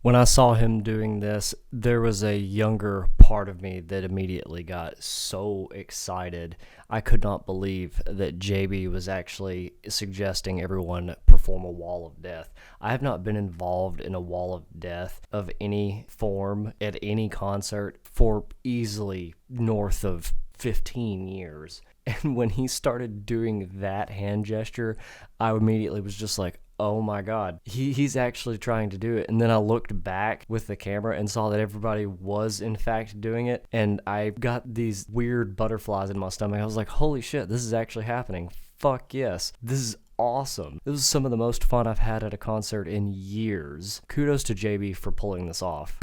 When I saw him doing this, there was a younger part of me that immediately got so excited. I could not believe that JB was actually suggesting everyone perform a wall of death. I have not been involved in a wall of death of any form at any concert for easily north of 15 years. And when he started doing that hand gesture, I immediately was just like, oh my god, he's actually trying to do it. And then I looked back with the camera and saw that everybody was in fact doing it, and I got these weird butterflies in my stomach. I was like, holy shit, this is actually happening. Fuck yes, this is awesome. This is some of the most fun I've had at a concert in years. Kudos to JB for pulling this off.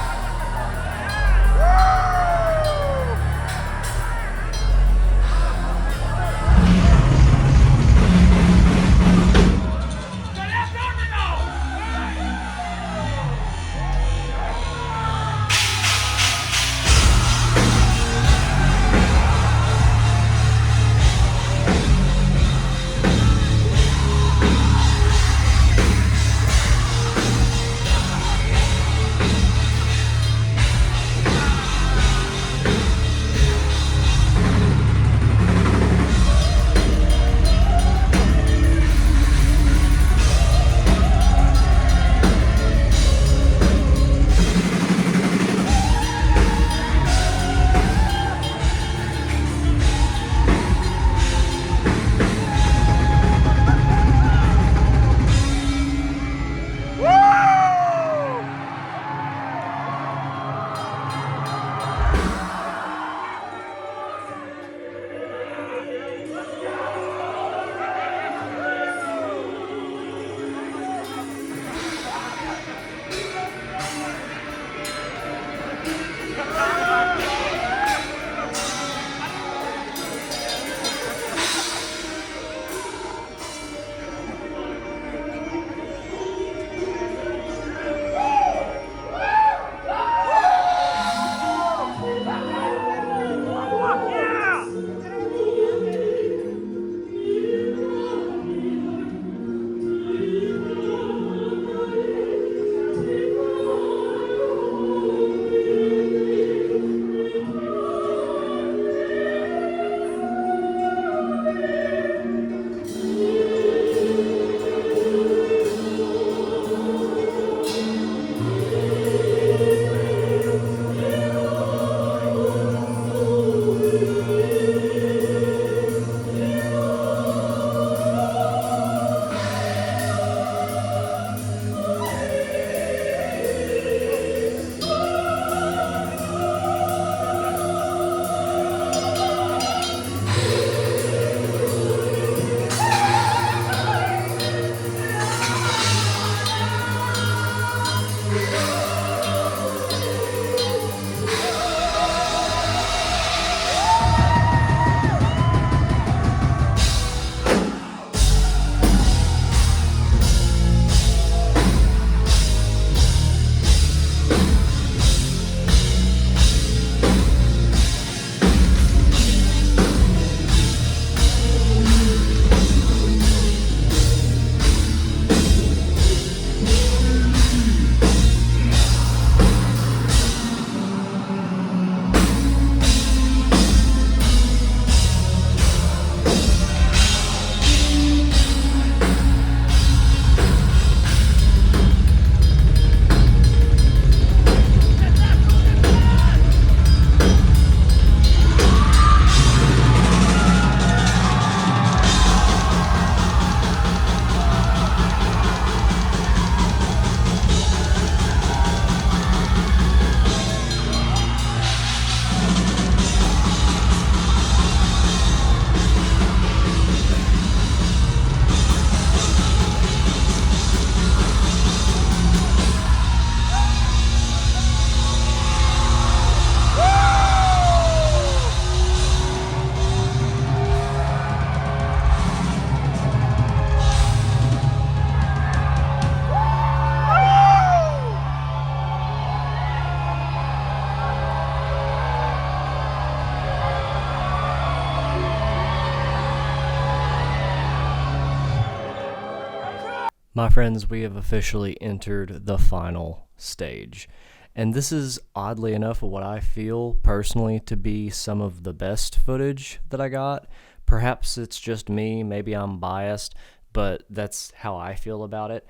My friends, we have officially entered the final stage. And this is, oddly enough, what I feel personally to be some of the best footage that I got. Perhaps it's just me, maybe I'm biased, but that's how I feel about it.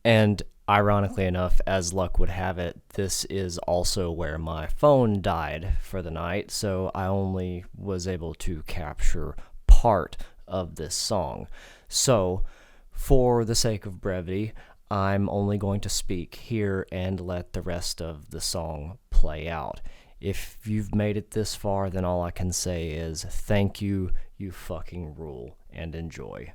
And ironically enough, as luck would have it, this is also where my phone died for the night, so I only was able to capture part of this song. So, for the sake of brevity, I'm only going to speak here and let the rest of the song play out. If you've made it this far, then all I can say is thank you, you fucking rule, and enjoy.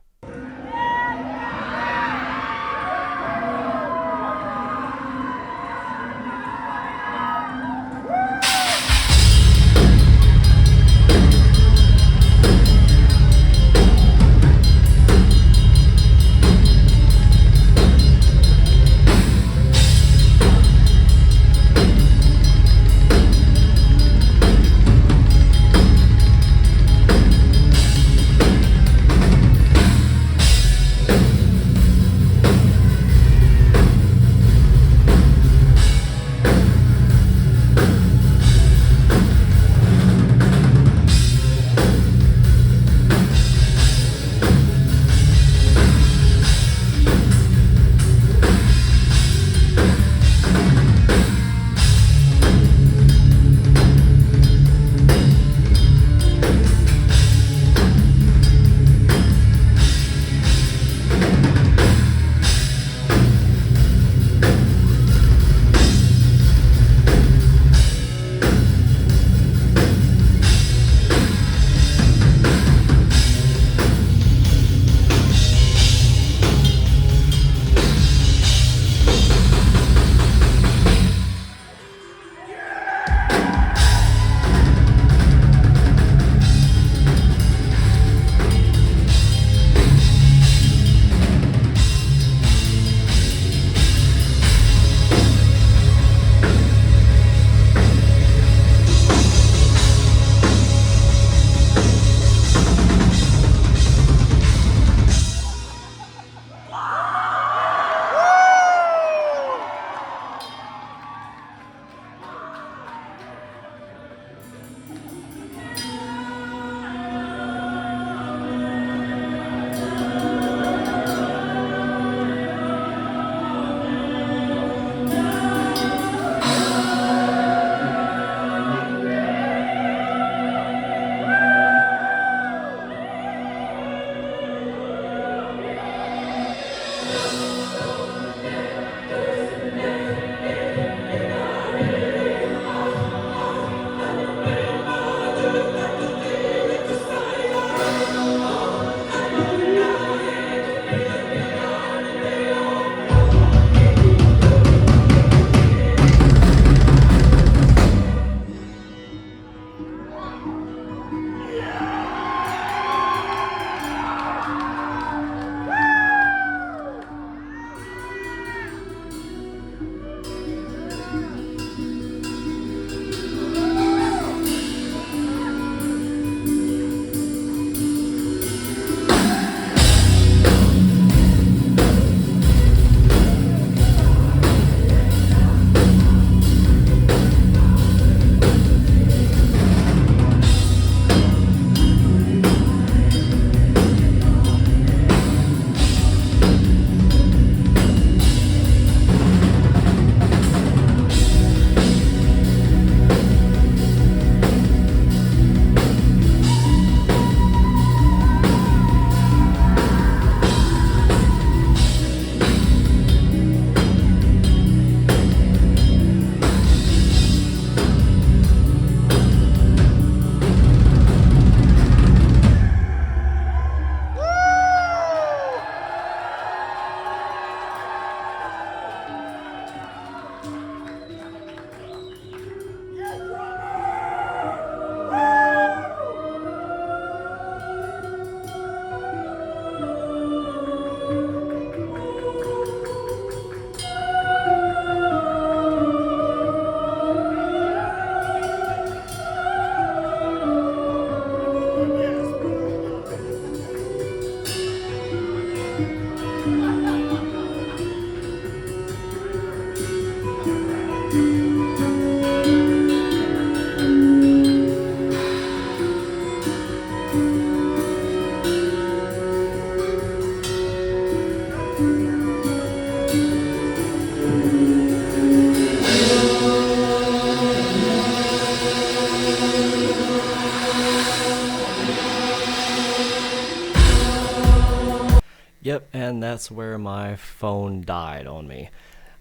Yep, and that's where my phone died on me.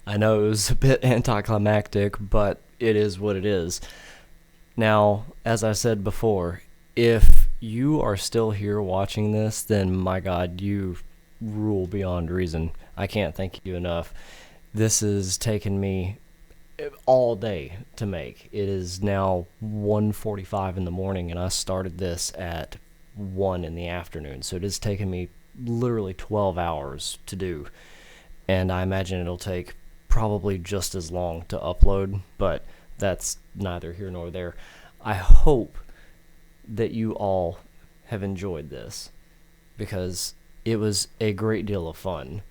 I know it was a bit anticlimactic, but it is what it is. Now, as I said before, if you are still here watching this, then my God, you rule beyond reason. I can't thank you enough. This has taken me all day to make. It is now 1:45 in the morning, and I started this at 1 in the afternoon. So it has taken me literally 12 hours to do. And I imagine it'll take probably just as long to upload, but that's neither here nor there. I hope that you all have enjoyed this, because it was a great deal of fun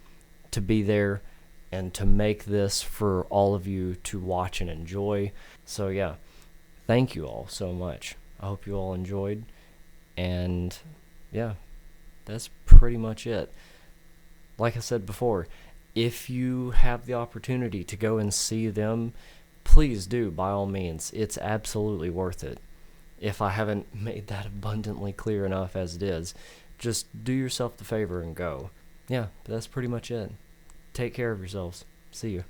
to be there and to make this for all of you to watch and enjoy. So yeah, thank you all so much. I hope you all enjoyed, and yeah, that's pretty much it. Like I said before, if you have the opportunity to go and see them, please do, by all means. It's absolutely worth it. If I haven't made that abundantly clear enough as it is, just do yourself the favor and go. Yeah, that's pretty much it. Take care of yourselves. See you.